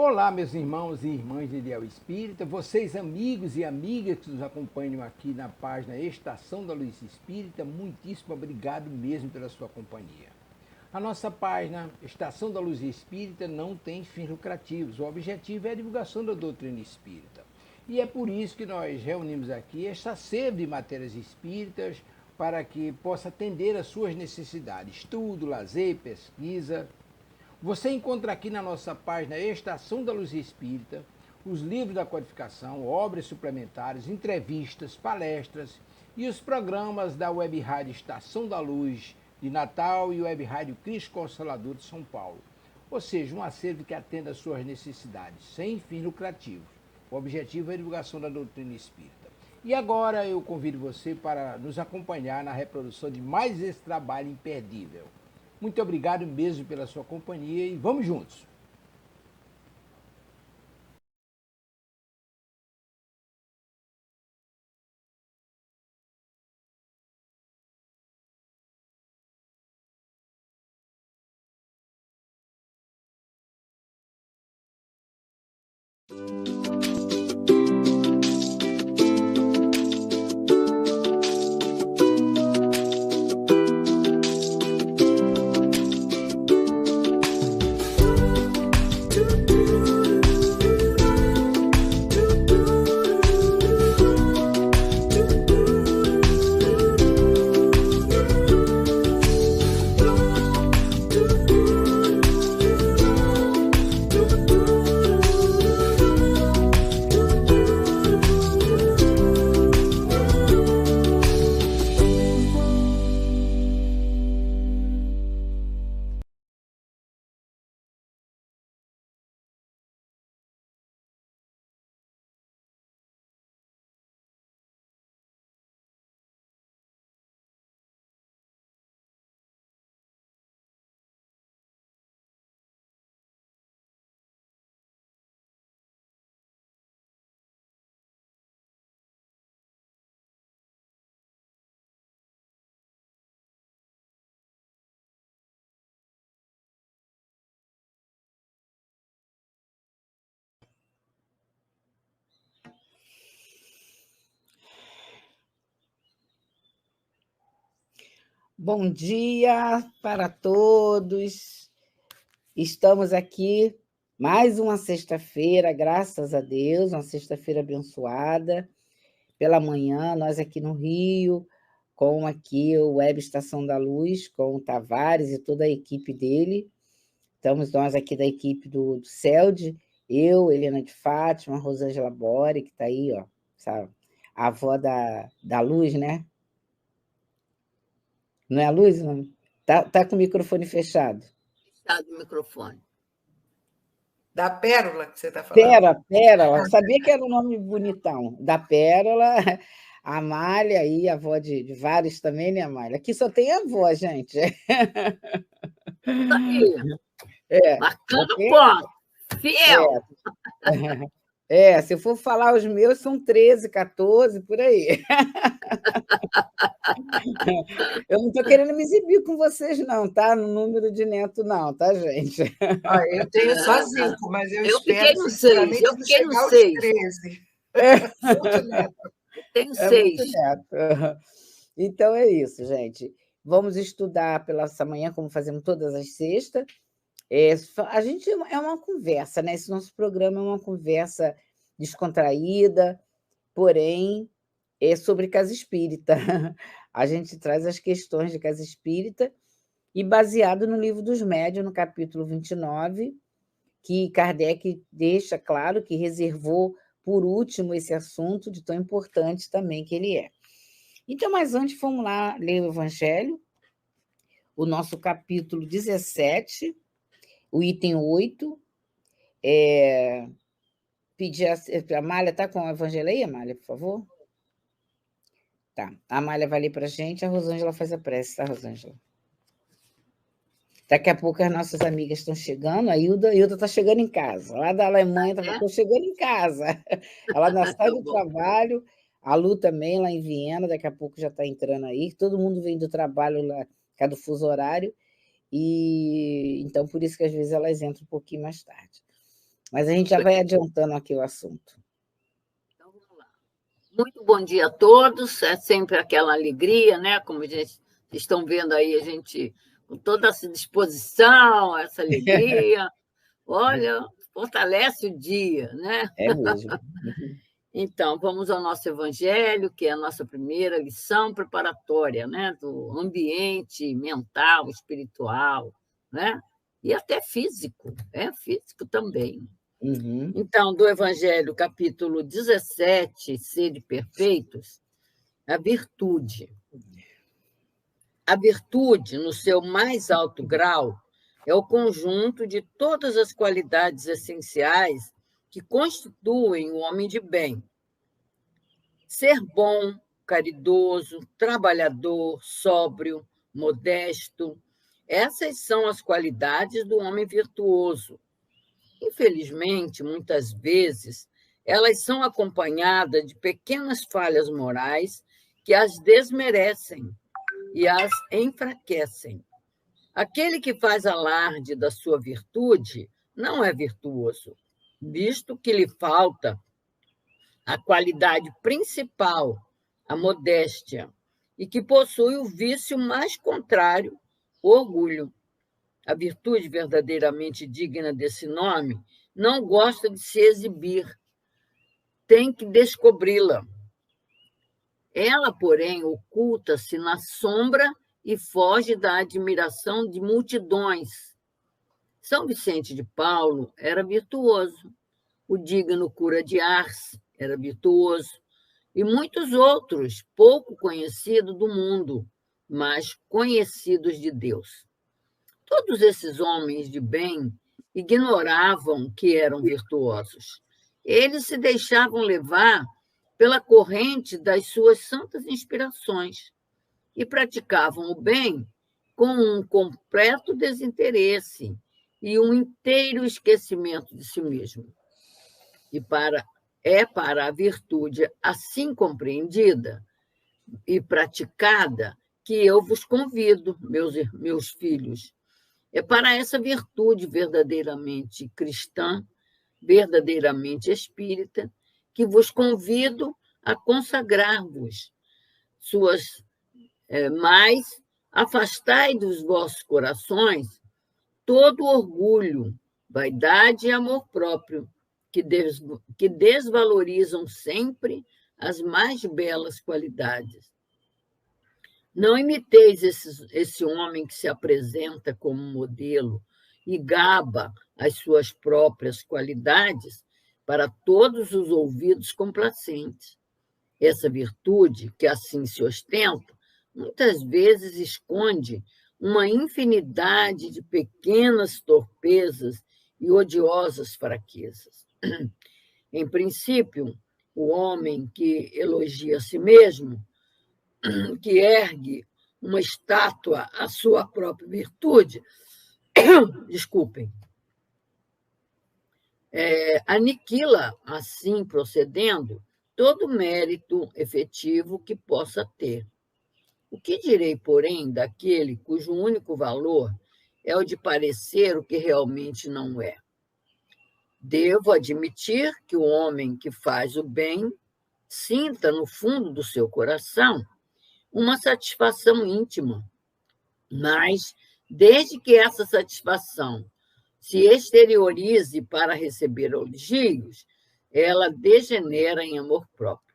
Olá, meus irmãos e irmãs de Ideal Espírita, vocês amigos e amigas que nos acompanham aqui na página Estação da Luz Espírita, muitíssimo obrigado mesmo pela sua companhia. A nossa página Estação da Luz Espírita não tem fins lucrativos, o objetivo é a divulgação da doutrina espírita. E é por isso que nós reunimos aqui esta sede de matérias espíritas para que possa atender às suas necessidades, estudo, lazer, pesquisa. Você encontra aqui na nossa página Estação da Luz Espírita os livros da codificação, obras suplementares, entrevistas, palestras e os programas da Web Rádio Estação da Luz de Natal e Web Rádio Cristo Consolador de São Paulo. Ou seja, um acervo que atenda às suas necessidades, sem fins lucrativos. O objetivo é a divulgação da doutrina espírita. E agora eu convido você para nos acompanhar na reprodução de mais esse trabalho imperdível. Muito obrigado mesmo pela sua companhia e vamos juntos! Bom dia para todos. Estamos aqui mais uma sexta-feira, graças a Deus, uma sexta-feira abençoada. Pela manhã, nós aqui no Rio, com aqui o Web Estação da Luz, com o Tavares e toda a equipe dele. Estamos nós aqui da equipe do CELD, eu, Helena de Fátima, Rosângela Bore, que está aí, ó, sabe? A avó da Luz, né? Não é a Luz? Não? Tá com o microfone fechado. Fechado o microfone. Da Pérola, que você está falando? Pérola. Sabia que era um nome bonitão. Da Pérola, a Amália aí, a avó de vários também, né, Amália? Aqui só tem avó, gente. Isso aí. Marcando ponto. Fiel. Se eu for falar os meus, são 13, 14, por aí. Eu não estou querendo me exibir com vocês, não, tá? No número de neto, não, tá, gente? Eu tenho só 5, mas eu espero, fiquei no 6. Eu fiquei no 6. 13. Muito neto. Tenho 6. Muito neto. Então, é isso, gente. Vamos estudar pela essa manhã, como fazemos todas as sextas. A gente é uma conversa, né? Esse nosso programa é uma conversa descontraída, porém é sobre casa espírita. A gente traz as questões de casa espírita e baseado no Livro dos Médiuns, no capítulo 29, que Kardec deixa claro que reservou por último esse assunto de tão importante também que ele é. Então, mas antes, vamos lá ler o Evangelho, o nosso capítulo 17, o item 8, pedir a Amália, está com o Evangelho aí, Amália, por favor? Tá, a Amália vai ler para a gente, a Rosângela faz a prece, tá, Rosângela? Daqui a pouco as nossas amigas estão chegando, a Hilda está chegando em casa, lá da Alemanha, estou chegando em casa. Ela na sala do trabalho, a Lu também, lá em Viena, daqui a pouco já está entrando aí, todo mundo vem do trabalho lá, cada fuso horário, e então por isso que às vezes elas entram um pouquinho mais tarde. Mas a gente já vai adiantando aqui o assunto. Então, vamos lá. Muito bom dia a todos. É sempre aquela alegria, né? Como vocês estão vendo aí, a gente com toda essa disposição, essa alegria. Olha, fortalece o dia, né? É mesmo. Então, vamos ao nosso evangelho, que é a nossa primeira lição preparatória, né? Do ambiente mental, espiritual, né? E até físico, físico também. Uhum. Então, do Evangelho, capítulo 17, Sede Perfeitos, a virtude. A virtude, no seu mais alto grau, é o conjunto de todas as qualidades essenciais que constituem o homem de bem. Ser bom, caridoso, trabalhador, sóbrio, modesto, essas são as qualidades do homem virtuoso. Infelizmente, muitas vezes, elas são acompanhadas de pequenas falhas morais que as desmerecem e as enfraquecem. Aquele que faz alarde da sua virtude não é virtuoso, visto que lhe falta a qualidade principal, a modéstia, e que possui o vício mais contrário, o orgulho. A virtude verdadeiramente digna desse nome não gosta de se exibir, tem que descobri-la. Ela, porém, oculta-se na sombra e foge da admiração de multidões. São Vicente de Paulo era virtuoso, o digno cura de Ars era virtuoso, e muitos outros, pouco conhecidos do mundo, mas conhecidos de Deus. Todos esses homens de bem ignoravam que eram virtuosos. Eles se deixavam levar pela corrente das suas santas inspirações e praticavam o bem com um completo desinteresse e um inteiro esquecimento de si mesmo. E para a virtude assim compreendida e praticada que eu vos convido, meus filhos. É para essa virtude verdadeiramente cristã, verdadeiramente espírita, que vos convido a consagrar-vos. Mas afastai dos vossos corações todo orgulho, vaidade e amor próprio, que desvalorizam sempre as mais belas qualidades. Não imiteis esse homem que se apresenta como modelo e gaba as suas próprias qualidades para todos os ouvidos complacentes. Essa virtude, que assim se ostenta, muitas vezes esconde uma infinidade de pequenas torpezas e odiosas fraquezas. Em princípio, o homem que elogia a si mesmo, que ergue uma estátua à sua própria virtude, desculpem, aniquila, assim procedendo, todo mérito efetivo que possa ter. O que direi, porém, daquele cujo único valor é o de parecer o que realmente não é? Devo admitir que o homem que faz o bem sinta, no fundo do seu coração, uma satisfação íntima, mas, desde que essa satisfação se exteriorize para receber elogios, ela degenera em amor próprio.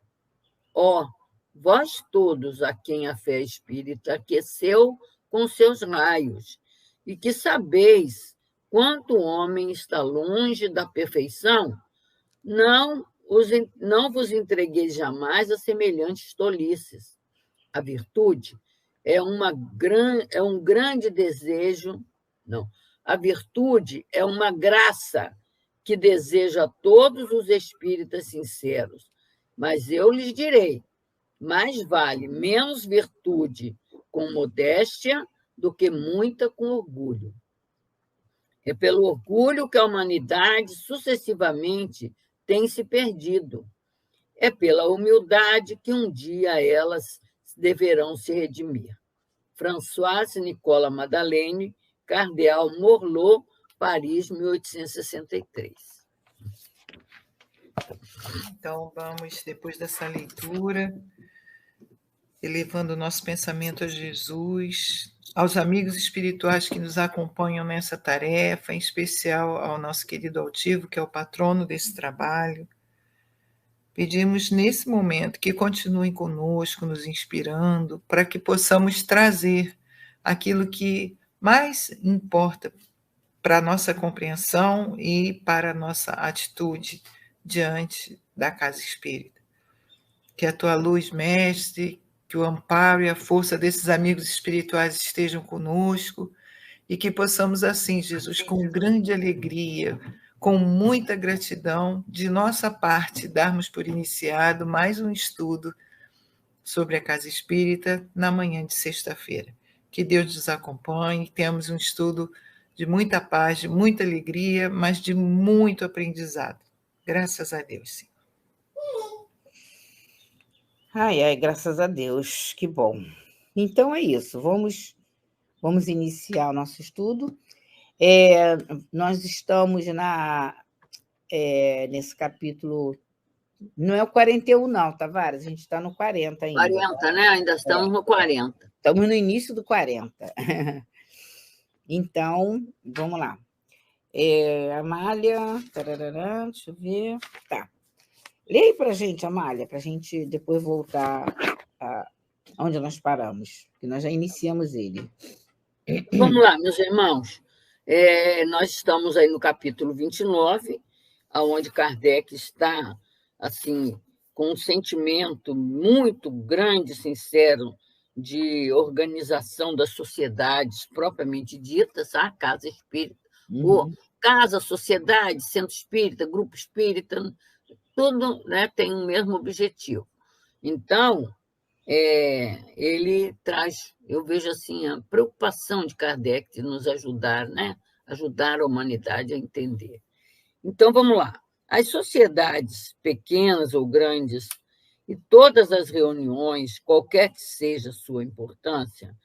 Vós todos a quem a fé espírita aqueceu com seus raios, e que sabeis quanto o homem está longe da perfeição, não vos entregueis jamais a semelhantes tolices. A virtude é um grande desejo, não, a virtude é uma graça que deseja a todos os espíritas sinceros. Mas eu lhes direi, mais vale menos virtude com modéstia do que muita com orgulho. É pelo orgulho que a humanidade sucessivamente tem se perdido. É pela humildade que um dia elas deverão se redimir. Françoise Nicolas Madeleine, Cardeal Morlot, Paris, 1863. Então, vamos, depois dessa leitura, elevando o nosso pensamento a Jesus, aos amigos espirituais que nos acompanham nessa tarefa, em especial ao nosso querido altivo, que é o patrono desse trabalho. Pedimos nesse momento que continuem conosco, nos inspirando, para que possamos trazer aquilo que mais importa para a nossa compreensão e para a nossa atitude diante da casa espírita. Que a tua luz, mestre, que o amparo e a força desses amigos espirituais estejam conosco e que possamos assim, Jesus, com grande alegria, com muita gratidão, de nossa parte, darmos por iniciado mais um estudo sobre a casa espírita na manhã de sexta-feira. Que Deus nos acompanhe, tenhamos um estudo de muita paz, de muita alegria, mas de muito aprendizado. Graças a Deus, Senhor. Ai, graças a Deus, que bom. Então é isso, vamos iniciar o nosso estudo. Nós estamos nesse capítulo, não é o 41 não, Tavares, a gente está no 40 ainda. 40, né? Ainda estamos no 40. Estamos no início do 40. Então, vamos lá. Amália, tarará, deixa eu ver. Tá. Leia para a gente, Amália, para a gente depois voltar onde nós paramos, que nós já iniciamos ele. Vamos lá, meus irmãos. Nós estamos aí no capítulo 29, onde Kardec está assim, com um sentimento muito grande, sincero, de organização das sociedades propriamente ditas, a casa espírita, ou casa, sociedade, centro espírita, grupo espírita, tudo, né, tem o mesmo objetivo. Então, ele traz, eu vejo assim, a preocupação de Kardec de nos ajudar, né, ajudar a humanidade a entender. Então, vamos lá. As sociedades pequenas ou grandes e todas as reuniões, qualquer que seja a sua importância,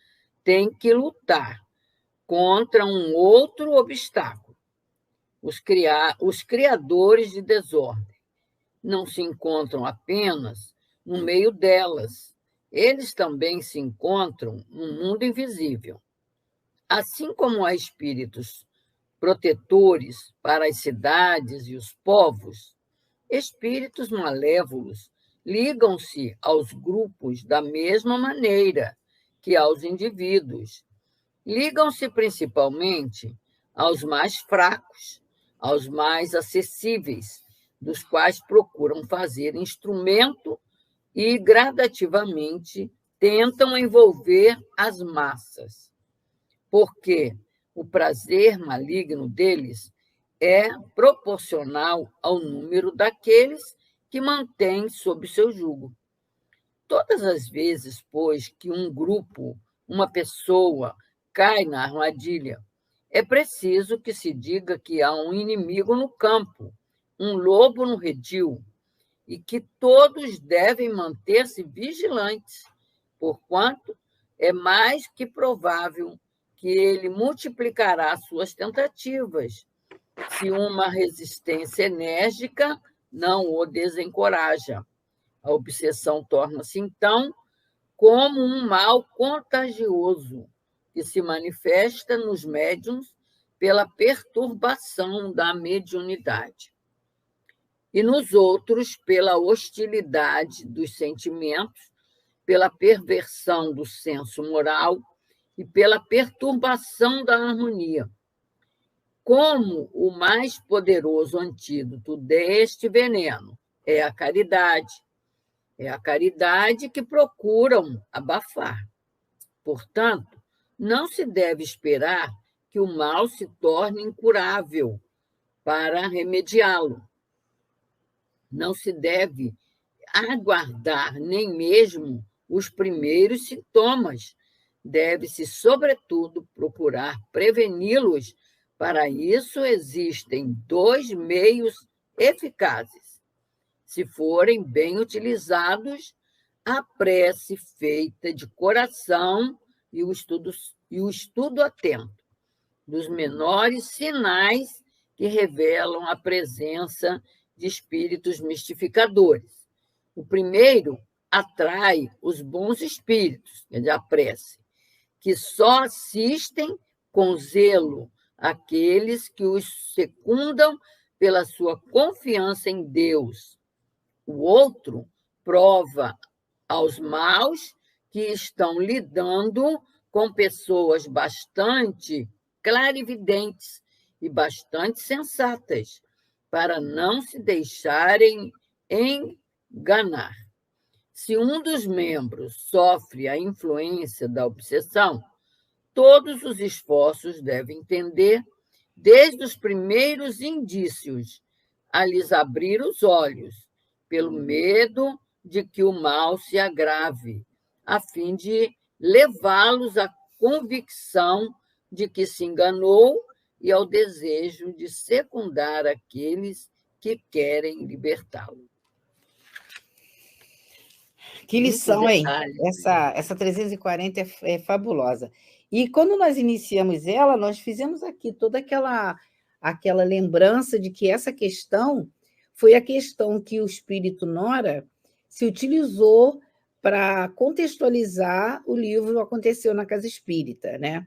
têm que lutar contra um outro obstáculo, os criadores de desordem. Não se encontram apenas no meio delas, eles também se encontram no mundo invisível. Assim como há espíritos protetores para as cidades e os povos, espíritos malévolos ligam-se aos grupos da mesma maneira que aos indivíduos. Ligam-se principalmente aos mais fracos, aos mais acessíveis, dos quais procuram fazer instrumento e gradativamente tentam envolver as massas. Porque o prazer maligno deles é proporcional ao número daqueles que mantém sob seu jugo. Todas as vezes, pois, que um grupo, uma pessoa, cai na armadilha, é preciso que se diga que há um inimigo no campo, um lobo no redil, e que todos devem manter-se vigilantes, porquanto é mais que provável que ele multiplicará suas tentativas, se uma resistência enérgica não o desencoraja. A obsessão torna-se, então, como um mal contagioso que se manifesta nos médiuns pela perturbação da mediunidade e nos outros pela hostilidade dos sentimentos, pela perversão do senso moral e pela perturbação da harmonia. Como o mais poderoso antídoto deste veneno é a caridade. É a caridade que procuram abafar. Portanto, não se deve esperar que o mal se torne incurável para remediá-lo. Não se deve aguardar nem mesmo os primeiros sintomas. Deve-se, sobretudo, procurar preveni-los. Para isso, existem 2 meios eficazes. Se forem bem utilizados, a prece feita de coração e o estudo atento dos menores sinais que revelam a presença de espíritos mistificadores. O primeiro atrai os bons espíritos, quer dizer, a prece, que só assistem com zelo aqueles que os secundam pela sua confiança em Deus. O outro prova aos maus que estão lidando com pessoas bastante clarividentes e bastante sensatas, para não se deixarem enganar. Se um dos membros sofre a influência da obsessão, todos os esforços devem tender, desde os primeiros indícios, a lhes abrir os olhos, pelo medo de que o mal se agrave, a fim de levá-los à convicção de que se enganou e ao desejo de secundar aqueles que querem libertá-lo. Que lição, hein? Essa 340 é fabulosa. E quando nós iniciamos ela, nós fizemos aqui toda aquela lembrança de que essa questão foi a questão que o espírito Nora se utilizou para contextualizar o livro Aconteceu na Casa Espírita, né?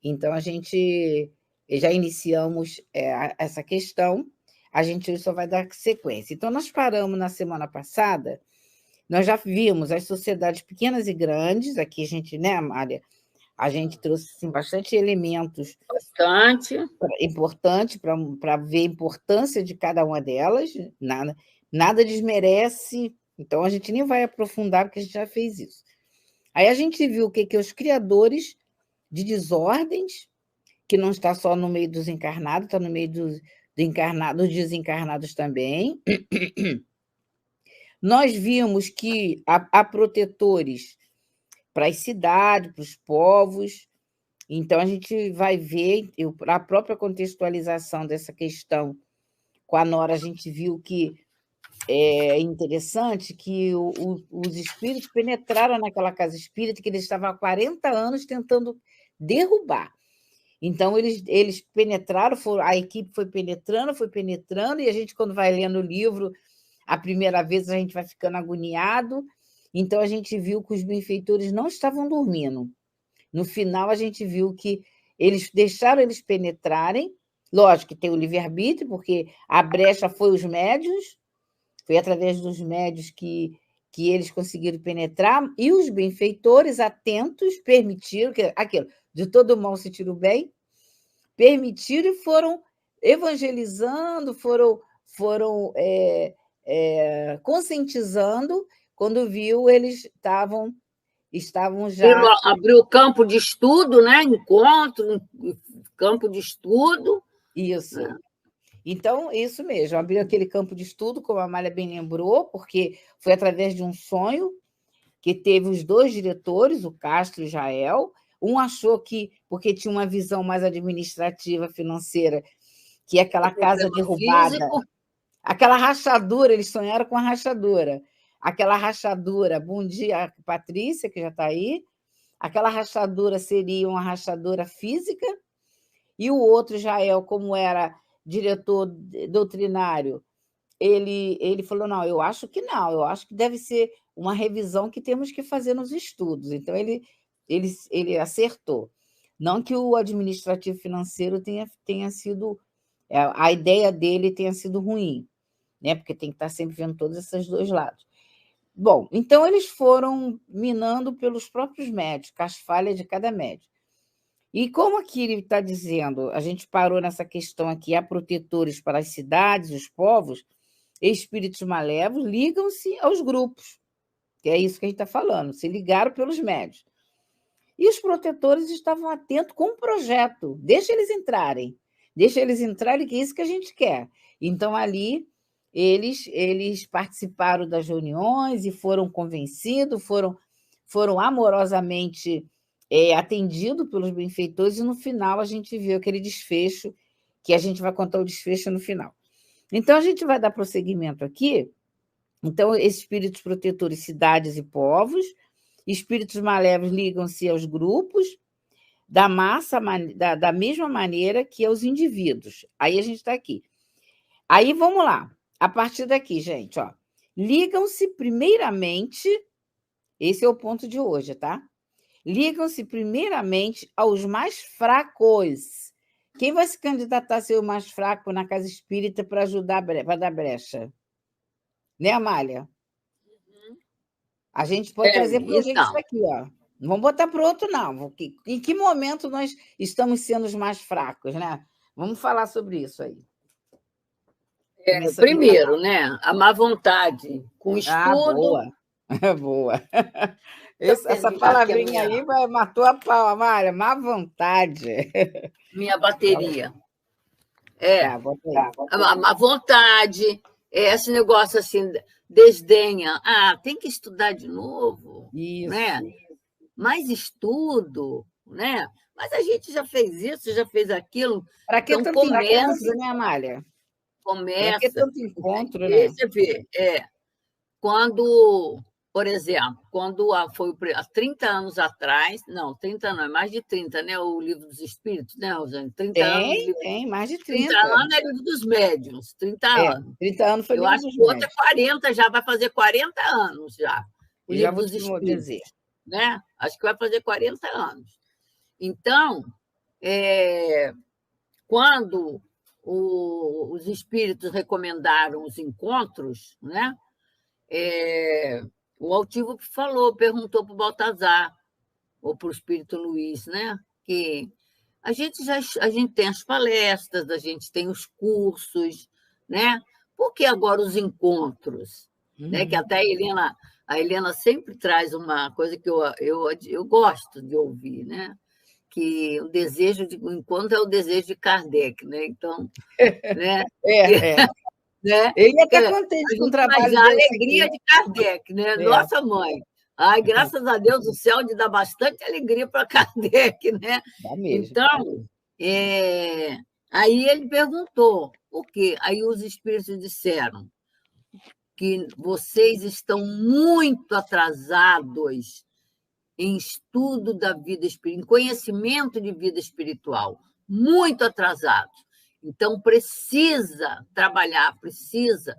Então, a gente já iniciamos essa questão, a gente só vai dar sequência. Então, nós paramos na semana passada, nós já vimos as sociedades pequenas e grandes, aqui a gente, né, Amália? A gente trouxe assim, bastante elementos importantes para ver a importância de cada uma delas, nada desmerece, então a gente nem vai aprofundar, porque a gente já fez isso. Aí a gente viu que os criadores de desordens, que não está só no meio dos encarnados, está no meio dos desencarnados também. Nós vimos que há protetores para as cidades, para os povos. Então, a gente vai ver a própria contextualização dessa questão com a Nora, a gente viu que é interessante que os espíritos penetraram naquela casa espírita que eles estavam há 40 anos tentando derrubar. Então, eles penetraram, a equipe foi penetrando, e a gente, quando vai lendo o livro, a primeira vez a gente vai ficando agoniado. Então, a gente viu que os benfeitores não estavam dormindo. No final, a gente viu que eles deixaram eles penetrarem. Lógico que tem o livre-arbítrio, porque a brecha foi os médiuns, foi através dos médiuns que eles conseguiram penetrar, e os benfeitores atentos permitiram, aquilo, de todo mal se tira o bem, permitiram e foram evangelizando, foram conscientizando. Quando viu, eles estavam já... Abriu o campo de estudo, né? Encontro, campo de estudo. Isso. Então, isso mesmo, abriu aquele campo de estudo, como a Amália bem lembrou, porque foi através de um sonho que teve os dois diretores, o Castro e o Jael. Um achou que, porque tinha uma visão mais administrativa, financeira, que aquela casa derrubada, aquela rachadura, eles sonharam com a rachadura. Aquela rachadura, bom dia, Patrícia, que já está aí, aquela rachadura seria uma rachadura física, e o outro, Jael, como era diretor doutrinário, ele falou, não, eu acho que não, eu acho que deve ser uma revisão que temos que fazer nos estudos. Então, ele acertou. Não que o administrativo financeiro tenha sido, a ideia dele tenha sido ruim, né? Porque tem que estar sempre vendo todos esses dois lados. Bom, então eles foram minando pelos próprios médios, com as falhas de cada médio. E como aqui ele está dizendo, a gente parou nessa questão aqui, há protetores para as cidades, os povos, espíritos malévolos ligam-se aos grupos, que é isso que a gente está falando, se ligaram pelos médios. E os protetores estavam atentos com o projeto, deixa eles entrarem, que é isso que a gente quer. Então, ali, eles participaram das reuniões e foram convencidos, foram amorosamente atendidos pelos benfeitores, e no final a gente viu aquele desfecho, que a gente vai contar o desfecho no final. Então, a gente vai dar prosseguimento aqui. Então, espíritos protetores, cidades e povos, espíritos malévolos ligam-se aos grupos, da mesma maneira que aos indivíduos. Aí a gente está aqui. Aí, vamos lá. A partir daqui, gente, ó, ligam-se primeiramente, esse é o ponto de hoje, tá? Ligam-se primeiramente aos mais fracos. Quem vai se candidatar a ser o mais fraco na casa espírita para ajudar, para dar brecha? Né, Amália? A gente pode trazer para alguém isso aqui, ó. Não vamos botar para o outro, não. Em que momento nós estamos sendo os mais fracos, né? Vamos falar sobre isso aí. Primeiro, né? A má vontade com estudo. Boa. Boa. Essa palavrinha aí matou a pau, Amália. Má vontade. Minha bateria. A má vontade, esse negócio assim, desdenha. Tem que estudar de novo. Isso. Né? Mais estudo, né? Mas a gente já fez isso, já fez aquilo. Para que então, tanto encontro, né, Amália? Começa. Para que tanto encontro, né? Deixa eu ver. Quando, por exemplo, quando foi há 30 anos atrás, não, 30 não, é mais de 30, né? O Livro dos Espíritos, né, Rosane? 30 anos. Tem, mais de 30. 30 anos é Livro dos Médiuns, 30 anos. 30 anos foi Eu Livro acho dos que o outro é 40, já vai fazer 40 anos já. O já Livro vou dos Espíritos. Dizer. Né? Acho que vai fazer 40 anos. Então, quando os espíritos recomendaram os encontros, né? O altivo perguntou para o Baltazar, ou para o Espírito Luiz, né? Que a gente tem as palestras, a gente tem os cursos, né? Por que agora os encontros? Né? Que até a Helena sempre traz uma coisa que eu gosto de ouvir, né? Que o desejo de encontro é o desejo de Kardec, né? Então, né? Né? Ele é até contente com o trabalho a dele. alegria de Kardec, né? Nossa mãe. Graças a Deus, o céu de dá bastante alegria para Kardec, né? Dá mesmo. Então, aí ele perguntou o quê? Aí os espíritos disseram que vocês estão muito atrasados em estudo da vida espiritual, em conhecimento de vida espiritual, muito atrasados. Então, precisa trabalhar, precisa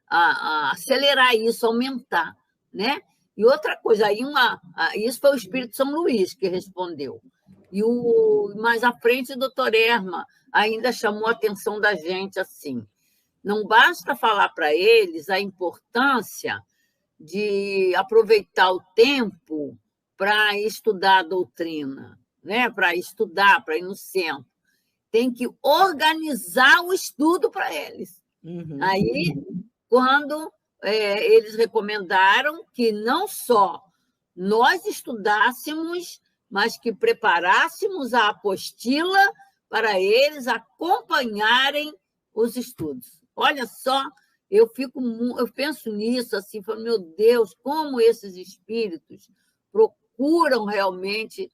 acelerar isso, aumentar, né? E outra coisa, isso foi o Espírito São Luís que respondeu. E mais à frente, o doutor Erma ainda chamou a atenção da gente assim. Não basta falar para eles a importância de aproveitar o tempo para estudar a doutrina, né? Para estudar, para ir no centro. Tem que organizar o estudo para eles. Aí, quando eles recomendaram que não só nós estudássemos, mas que preparássemos a apostila para eles acompanharem os estudos. Olha só, eu penso nisso, assim, falo, meu Deus, como esses espíritos procuram realmente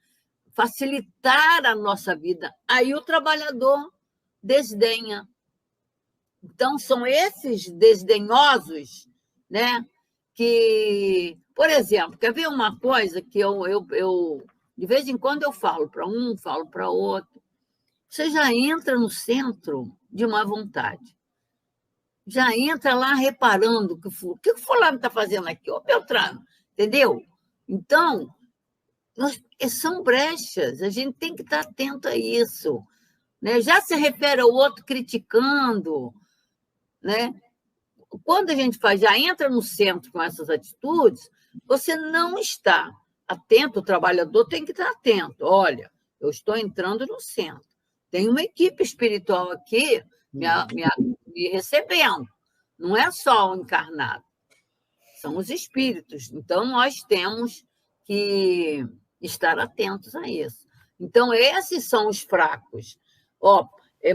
facilitar a nossa vida. Aí o trabalhador desdenha. Então, são esses desdenhosos, né, que, por exemplo, quer ver uma coisa que eu de vez em quando eu falo para um, falo para outro. Você já entra no centro de má vontade. Já entra lá reparando o que o fulano está fazendo aqui, ô Beltrano, entendeu? Então, são brechas, a gente tem que estar atento a isso. Né? Já se refere ao outro criticando. Né? Quando a gente já entra no centro com essas atitudes, você não está atento, o trabalhador tem que estar atento. Olha, eu estou entrando no centro. Tem uma equipe espiritual aqui me recebendo. Não é só o encarnado, são os espíritos. Então, nós temos que estar atentos a isso. Então, esses são os fracos.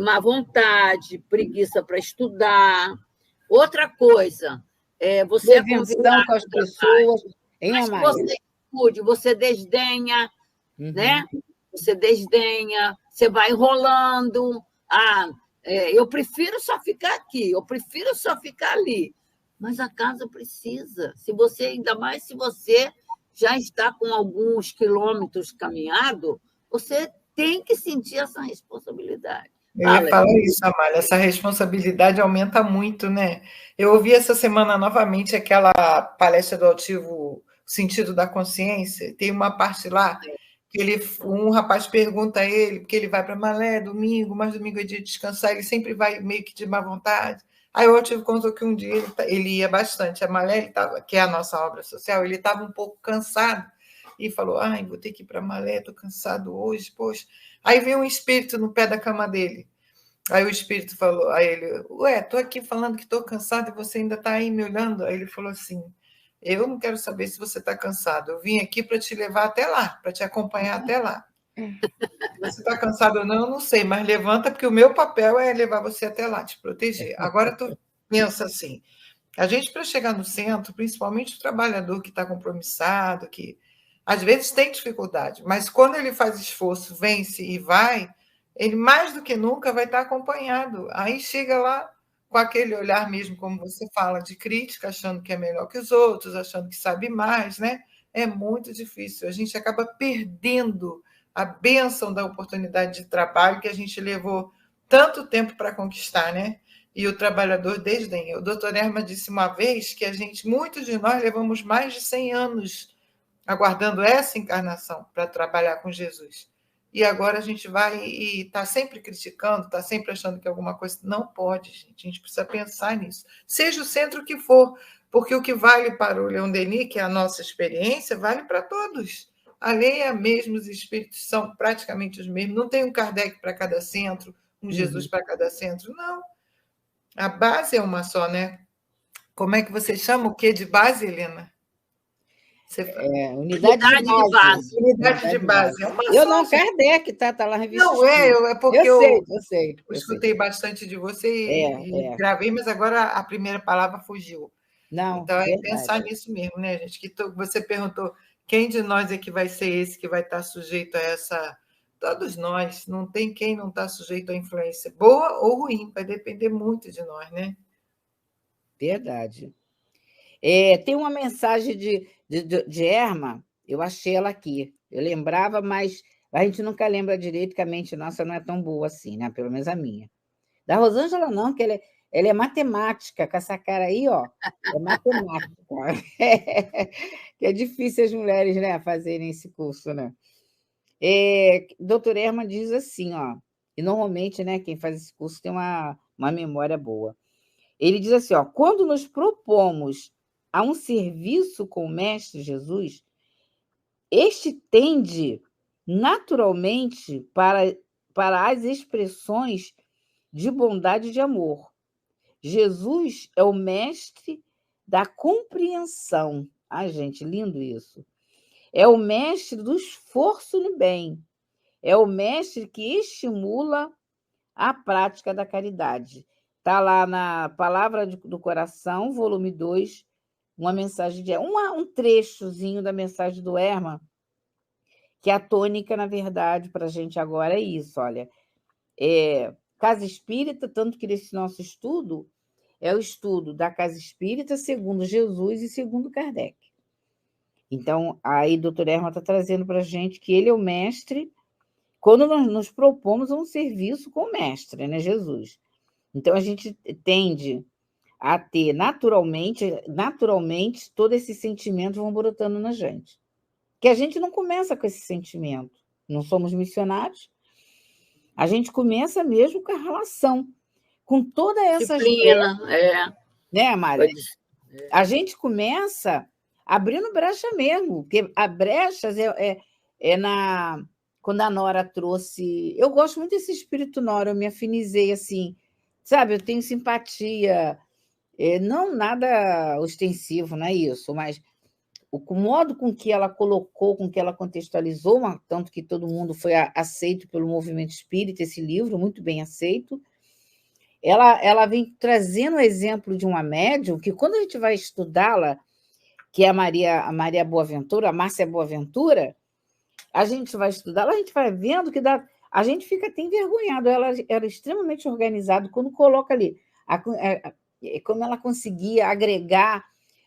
Má vontade, preguiça para estudar. Outra coisa, você prevenção com as pessoas. Mas você estude, você desdenha, né? Você desdenha, você vai enrolando. Eu prefiro só ficar aqui, eu prefiro só ficar ali. Mas a casa precisa. Ainda mais se você já está com alguns quilômetros caminhado, você tem que sentir essa responsabilidade. Eu ia falar isso, Amália, essa responsabilidade aumenta muito, né? Eu ouvi essa semana novamente aquela palestra do Altivo Sentido da Consciência, tem uma parte lá que um rapaz pergunta a ele, porque ele vai para Malé domingo, mas domingo é dia de descansar, ele sempre vai meio que de má vontade. Aí o Altivo contou que um dia ele ia bastante a Malé, ele tava, que é a nossa obra social, ele estava um pouco cansado e falou, ai, vou ter que ir para Malé, estou cansado hoje, poxa. Aí veio um espírito no pé da cama dele. Aí o espírito falou a ele, ué, estou aqui falando que estou cansado e você ainda está aí me olhando. Aí ele falou assim, eu não quero saber se você está cansado, eu vim aqui para te levar até lá, para te acompanhar até lá. Se você está cansado ou não, eu não sei, mas levanta, porque o meu papel é levar você até lá, te proteger. Agora tu pensa assim, a gente para chegar no centro, principalmente o trabalhador que está compromissado, que às vezes tem dificuldade, mas quando ele faz esforço, vence e vai, ele mais do que nunca vai estar acompanhado. Aí chega lá com aquele olhar mesmo, como você fala, de crítica, achando que é melhor que os outros, achando que sabe mais, né? É muito difícil. A gente acaba perdendo a bênção da oportunidade de trabalho que a gente levou tanto tempo para conquistar, né? E o trabalhador desdenha. O doutor Erma disse uma vez que muitos de nós levamos mais de 100 anos aguardando essa encarnação para trabalhar com Jesus. E agora a gente vai e está sempre criticando, está sempre achando que alguma coisa... Não pode, gente. A gente precisa pensar nisso. Seja o centro que for, porque o que vale para o Leon Denis, que é a nossa experiência, vale para todos. A lei é a mesma, os espíritos são praticamente os mesmos. Não tem um Kardec para cada centro, um Jesus para cada centro. Não. A base é uma só, né? Como é que você chama o quê de base, Helena? Unidade de base. Unidade de base. É uma eu só, não, Kardec, tá lá na revista. Não, é porque eu sei. Eu escutei bastante de você e gravei, mas agora a primeira palavra fugiu. Não, então, é verdade. pensar nisso mesmo, né, gente? Que você perguntou quem de nós é que vai ser esse que vai estar sujeito a essa... Todos nós, não tem quem não está sujeito à influência, boa ou ruim, vai depender muito de nós, né? Verdade. Tem uma mensagem de Erma, eu achei ela aqui. Eu lembrava, mas a gente nunca lembra direito, que a mente nossa não é tão boa assim, né? Pelo menos a minha. Da Rosângela, não, que ela é matemática, com essa cara aí, ó, é matemática. Que é difícil as mulheres, né, fazerem esse curso, né? Doutor Erma diz assim, ó, e normalmente, né, quem faz esse curso tem uma memória boa. Ele diz assim, ó, quando nos propomos a um serviço com o Mestre Jesus, este tende naturalmente para as expressões de bondade e de amor. Jesus é o mestre da compreensão. Ai, gente, lindo isso. É o mestre do esforço no bem. É o mestre que estimula a prática da caridade. Está lá na Palavra do Coração, volume 2, uma mensagem um trechozinho da mensagem do Erma, que a tônica, na verdade, para a gente agora é isso, olha. Casa Espírita, tanto que nesse nosso estudo é o estudo da Casa Espírita segundo Jesus e segundo Kardec. Então, aí o doutor Erma está trazendo para a gente que ele é o mestre quando nós nos propomos a um serviço com o mestre, né, Jesus. Então, a gente tende a ter naturalmente, todo esse sentimento vão brotando na gente. Que a gente não começa com esse sentimento. Não somos missionários. A gente começa mesmo com a relação, com toda essa... Disciplina, né, Mara? A gente começa abrindo brecha mesmo, porque a brechas quando a Nora trouxe... Eu gosto muito desse espírito Nora, eu me afinizei assim, sabe? Eu tenho simpatia, não nada ostensivo, não é isso, mas o modo com que ela colocou, com que ela contextualizou, tanto que todo mundo foi aceito pelo movimento espírita, esse livro, muito bem aceito, ela vem trazendo o exemplo de uma médium que, quando a gente vai estudá-la, que é a Maria Boaventura, a Márcia Boaventura, a gente vai estudá-la, a gente vai vendo que a gente fica até envergonhado. Ela era extremamente organizada quando coloca ali, como ela conseguia agregar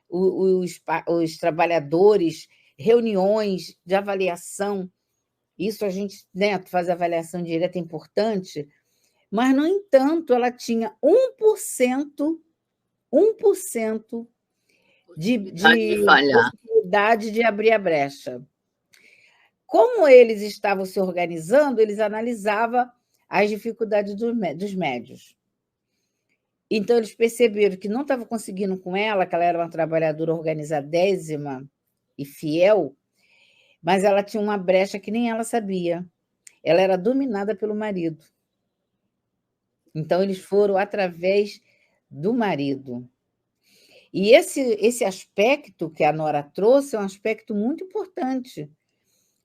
os trabalhadores, reuniões de avaliação. Isso a gente, né, fazer avaliação direta é importante, Mas, no entanto, ela tinha 1% de falhar. possibilidade de abrir a brecha. Como eles estavam se organizando, eles analisavam as dificuldades dos médios. Então, eles perceberam que não estavam conseguindo com ela, que ela era uma trabalhadora organizadésima e fiel, mas ela tinha uma brecha que nem ela sabia. Ela era dominada pelo marido. Então, eles foram através do marido. E esse aspecto que a Nora trouxe é um aspecto muito importante.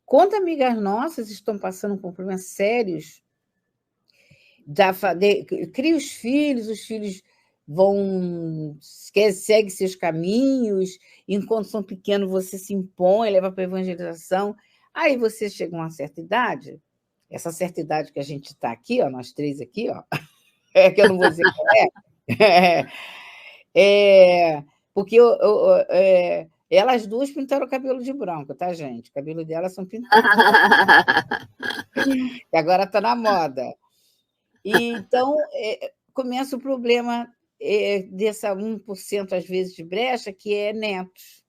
Quando amigas nossas estão passando por problemas sérios, cria os filhos seguem seus caminhos, enquanto são pequenos, você se impõe, leva para a evangelização. Aí você chega a uma certa idade, essa certa idade que a gente está aqui, ó, nós três aqui, ó, que eu não vou dizer qual porque elas duas pintaram o cabelo de branco, tá, gente? O cabelo delas são pintados. E agora está na moda. Então, começa o problema dessa 1%, às vezes, de brecha, que é netos.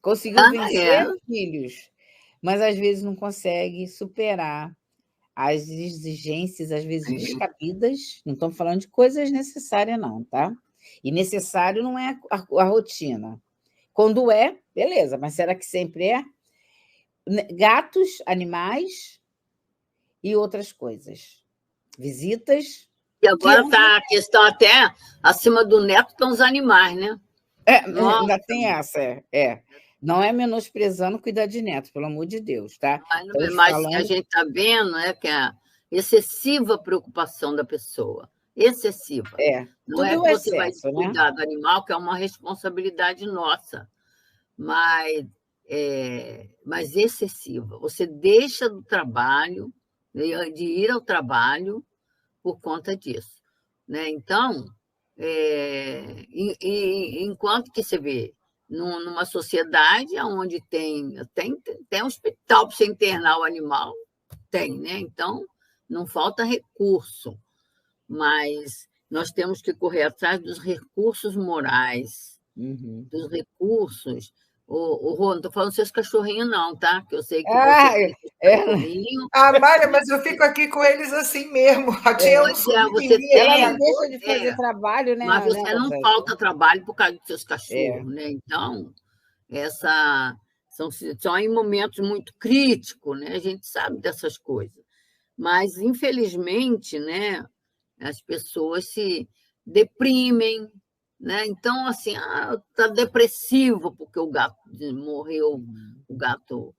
Conseguiu vencer filhos, mas, às vezes, não consegue superar as exigências, às vezes, descabidas. Não estamos falando de coisas necessárias, não, tá? E necessário não é a rotina. Quando é, beleza, mas será que sempre é? Gatos, animais e outras coisas. Visitas. E agora está a questão até acima do neto, estão os animais, né? Ainda tem essa, Não é menosprezando cuidar de neto, pelo amor de Deus, tá? Mas a gente está vendo que é excessiva preocupação da pessoa. Excessiva. Não é que você vai cuidar do animal, que é uma responsabilidade nossa, mas excessiva. Você deixa do trabalho, de ir ao trabalho por conta disso, né? Então, enquanto que você vê numa sociedade onde tem hospital para você internar o animal, tem, né? Então, não falta recurso, mas nós temos que correr atrás dos recursos morais, dos recursos. Rô, não estou falando seus cachorrinhos, não, tá? Que eu sei que você tem cachorrinho. Mária, mas eu fico aqui com eles assim mesmo. Ela não deixa de fazer trabalho, né? Mas você não falta trabalho por causa dos seus cachorros, né? Então, são em momentos muito críticos, né? A gente sabe dessas coisas. Mas, infelizmente, né, as pessoas se deprimem, né? Então, assim, está depressivo porque o gato morreu, o gato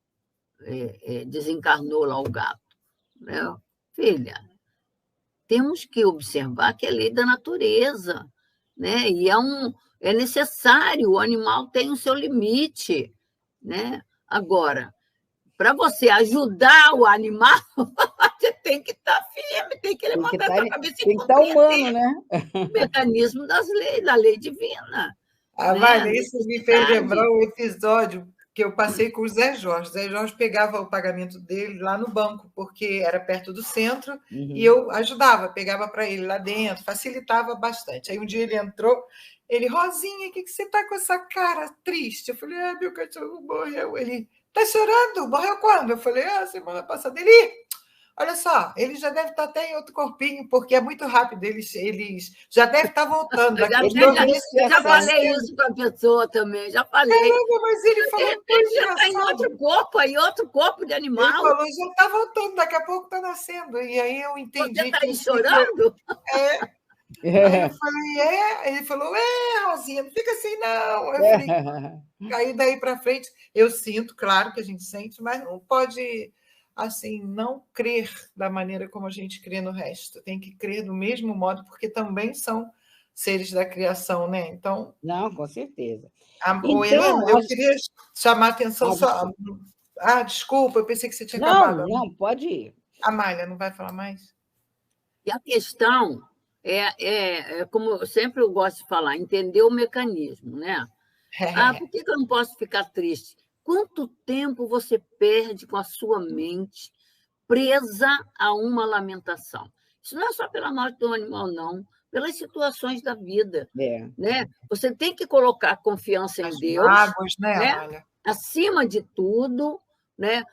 desencarnou lá o gato. Né? Filha, temos que observar que é lei da natureza, né? E é necessário, o animal tem o seu limite, né? Agora, para você ajudar o animal, você tem que estar firme, tem que levantar a cabeça e tem que estar humano, né? O mecanismo da lei divina. Vale, isso me fez lembrar um episódio que eu passei com o Zé Jorge. O Zé Jorge pegava o pagamento dele lá no banco, porque era perto do centro, e eu ajudava, pegava para ele lá dentro, facilitava bastante. Aí um dia ele entrou, Rosinha, o que você está com essa cara triste? Eu falei, meu cachorro morreu. Ele, tá chorando? Morreu quando? Eu falei, semana passada. Ele, olha só, ele já deve estar até em outro corpinho, porque é muito rápido, eles já devem estar voltando. Eu já falei isso com a pessoa também, já falei. Mas ele falou, ele já está em outro corpo de animal. Ele falou, já está voltando, daqui a pouco está nascendo. E aí eu entendi. Você está aí chorando? Aí eu falei, ele falou, Rosinha, não fica assim, não. Eu falei, aí daí para frente, eu sinto, claro que a gente sente, mas não pode, assim, não crer da maneira como a gente crê no resto. Tem que crer do mesmo modo, porque também são seres da criação, né? Então. Não, com certeza. Então, Helena, eu queria chamar a atenção só. Desculpa, eu pensei que você tinha acabado. Não, pode ir. Amália, não vai falar mais? E a questão como eu sempre gosto de falar, entender o mecanismo, né? Por que eu não posso ficar triste? Quanto tempo você perde com a sua mente presa a uma lamentação. Isso não é só pela morte do animal, não, pelas situações da vida. Né? Você tem que colocar confiança em Deus, mágoas, né, Amália? Acima de tudo, né?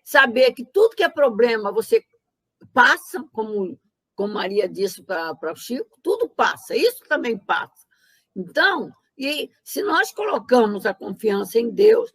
Saber que tudo que é problema você passa, como Maria disse para o Chico, tudo passa, isso também passa. Então, e se nós colocamos a confiança em Deus,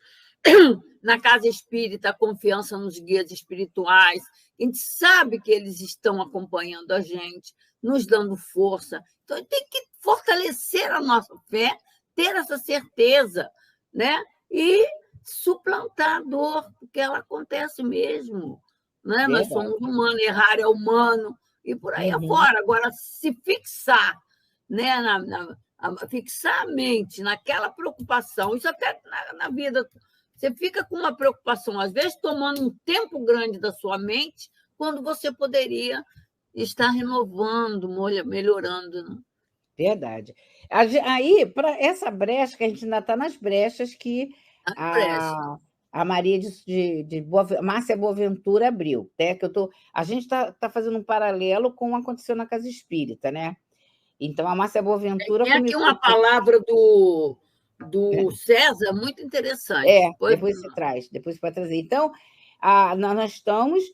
na casa espírita, a confiança nos guias espirituais, a gente sabe que eles estão acompanhando a gente, nos dando força. Então, tem que fortalecer a nossa fé, ter essa certeza, né? E suplantar a dor, porque ela acontece mesmo. Né? Nós somos humanos, errar é humano, e por aí afora. Agora, se fixar, né, fixar a mente naquela preocupação, isso até na vida, você fica com uma preocupação, às vezes tomando um tempo grande da sua mente, quando você poderia estar renovando, melhorando. Né? Verdade. Aí, para essa brecha, que a gente ainda está nas brechas que a Maria Márcia Boaventura abriu, né? A gente está fazendo um paralelo com o que aconteceu na Casa Espírita, né? Então, a Márcia Boaventura... Tem aqui uma palavra do César muito interessante. Depois você traz, depois para trazer. Então, nós estamos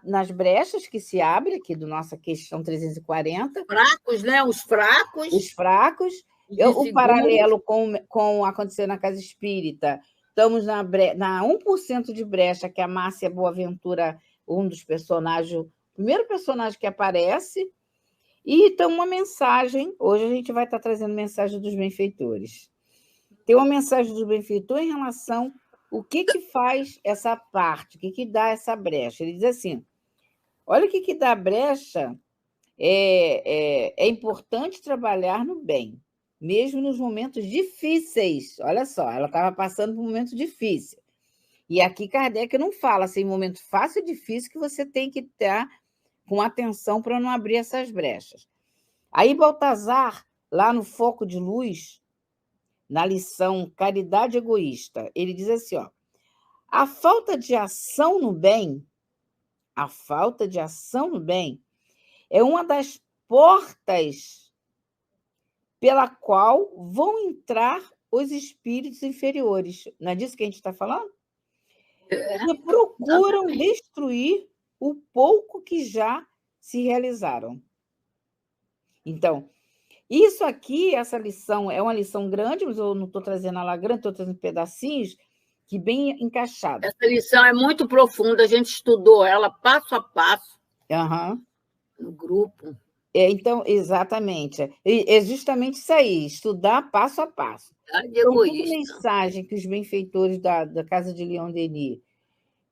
nas brechas que se abre aqui do nossa questão 340. Fracos, né? Os fracos. Os fracos. O paralelo com o aconteceu na Casa Espírita. Estamos na 1% de brecha, que a Márcia Boaventura, um dos personagens, o primeiro personagem que aparece. E então, uma mensagem. Hoje a gente vai estar trazendo mensagem dos benfeitores. Tem uma mensagem dos benfeitores em relação o que faz essa parte, o que dá essa brecha. Ele diz assim, olha o que dá a brecha, é importante trabalhar no bem, mesmo nos momentos difíceis. Olha só, ela estava passando por um momento difícil. E aqui Kardec não fala assim, momento fácil e difícil que você tem que estar com atenção para não abrir essas brechas. Aí Baltazar, lá no Foco de Luz, na lição Caridade Egoísta, ele diz assim, ó, a falta de ação no bem é uma das portas pela qual vão entrar os espíritos inferiores. Não é disso que a gente está falando? Que procuram destruir o pouco que já se realizaram. Então, isso aqui, essa lição, é uma lição grande, mas eu não estou trazendo ela grande, estou trazendo pedacinhos que bem encaixados. Essa lição é muito profunda, a gente estudou ela passo a passo no grupo. Então, exatamente. É justamente isso aí, estudar passo a passo. Então, toda mensagem que os benfeitores da Casa de Leon Denis,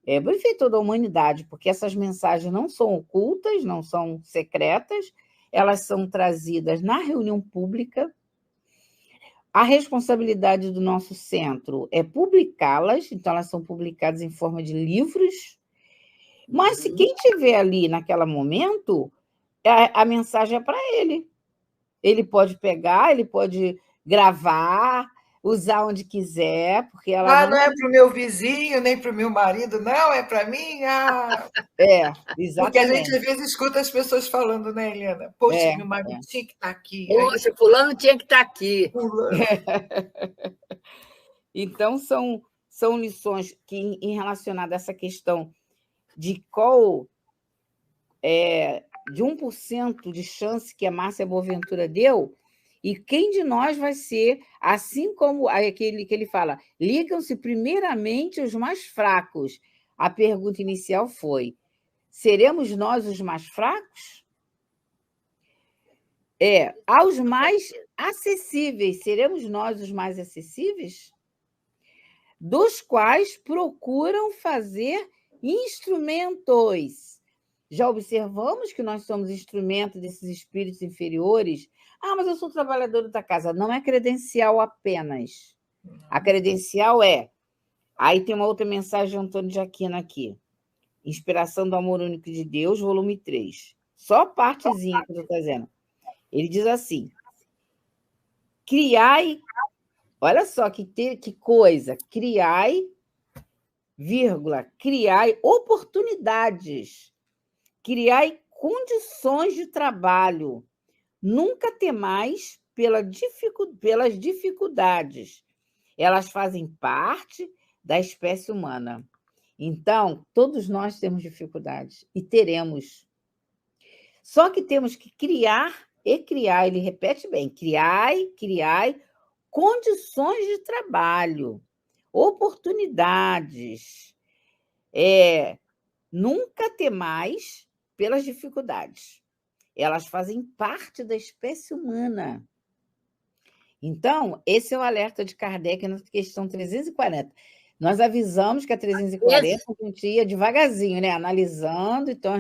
benfeitor da humanidade, porque essas mensagens não são ocultas, não são secretas, elas são trazidas na reunião pública. A responsabilidade do nosso centro é publicá-las, então elas são publicadas em forma de livros, mas se quem estiver ali naquele momento, a mensagem é para ele. Ele pode pegar, ele pode gravar, usar onde quiser, porque ela não é para o meu vizinho, nem para o meu marido, não, é para mim. Exatamente. Porque a gente, às vezes, escuta as pessoas falando, né, Helena? Poxa, meu marido tinha que estar aqui. Poxa, fulano tinha que estar aqui. Então, são lições que, em relacionada a essa questão de qual... de 1% de chance que a Márcia Boaventura deu, e quem de nós vai ser, assim como aquele que ele fala, ligam-se primeiramente os mais fracos. A pergunta inicial foi, seremos nós os mais fracos? Aos mais acessíveis, seremos nós os mais acessíveis? Dos quais procuram fazer instrumentos. Já observamos que nós somos instrumento desses espíritos inferiores? Mas eu sou trabalhadora da casa. Não é credencial apenas. A credencial é... Aí tem uma outra mensagem de Antônio de Aquino aqui. Inspiração do Amor Único de Deus, volume 3. Só a partezinha que eu estou trazendo. Ele diz assim, criai... Olha só que coisa. Criai vírgula, criai oportunidades, criai condições de trabalho, nunca temais pelas dificuldades. Elas fazem parte da espécie humana. Então, todos nós temos dificuldades e teremos. Só que temos que criar, ele repete bem, criai condições de trabalho, oportunidades. Nunca temais pelas dificuldades. Elas fazem parte da espécie humana. Então, esse é o alerta de Kardec na questão 340. Nós avisamos que a 340 a gente ia devagarzinho, né? Analisando, então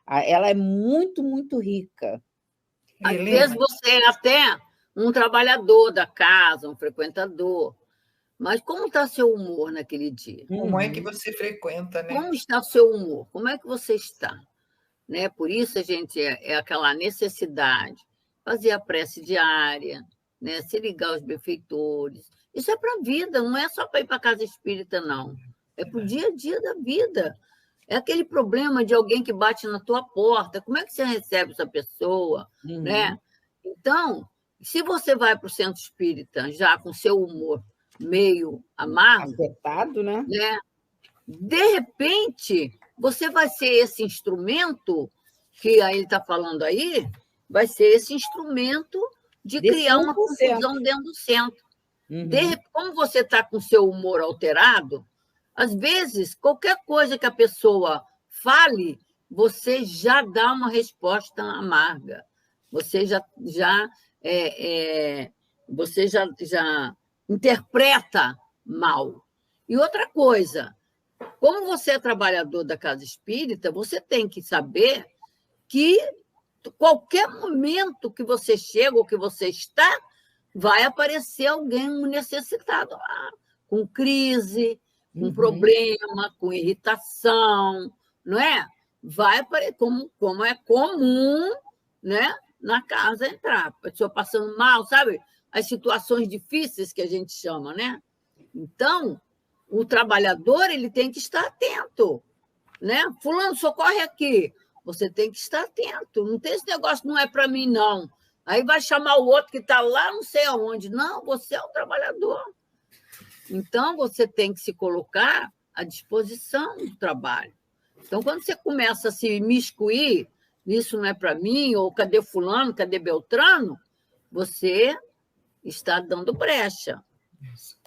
ela é muito, muito rica. Às vezes você é até um trabalhador da casa, um frequentador, mas como está seu humor naquele dia? Como é que você frequenta, né? Como está o seu humor? Como é que você está? Né? Por isso, a gente é aquela necessidade, fazer a prece diária, né? Se ligar aos benfeitores. Isso é para a vida, não é só para ir para a casa espírita, não. É para o dia a dia da vida. É aquele problema de alguém que bate na tua porta. Como é que você recebe essa pessoa? Né? Então, se você vai para o centro espírita já com seu humor meio amargo, afetado, né? De repente, você vai ser esse instrumento que aí ele está falando aí, vai ser esse instrumento de criar uma confusão dentro do centro. Como você está com seu humor alterado, às vezes, qualquer coisa que a pessoa fale, você já dá uma resposta amarga. Você já interpreta mal. E outra coisa, como você é trabalhador da casa espírita, você tem que saber que qualquer momento que você chega ou que você está, vai aparecer alguém necessitado lá, com crise, com problema, com irritação, não é? Vai aparecer, como é comum, né, na casa entrar, a pessoa passando mal, sabe? As situações difíceis que a gente chama, né? Então, o trabalhador ele tem que estar atento, né? Fulano, socorre aqui. Você tem que estar atento. Não tem esse negócio, não é para mim, não. Aí vai chamar o outro que está lá, não sei aonde. Não, você é o trabalhador. Então, você tem que se colocar à disposição do trabalho. Então, quando você começa a se imiscuir, isso não é para mim, ou cadê fulano, cadê Beltrano, você está dando brecha.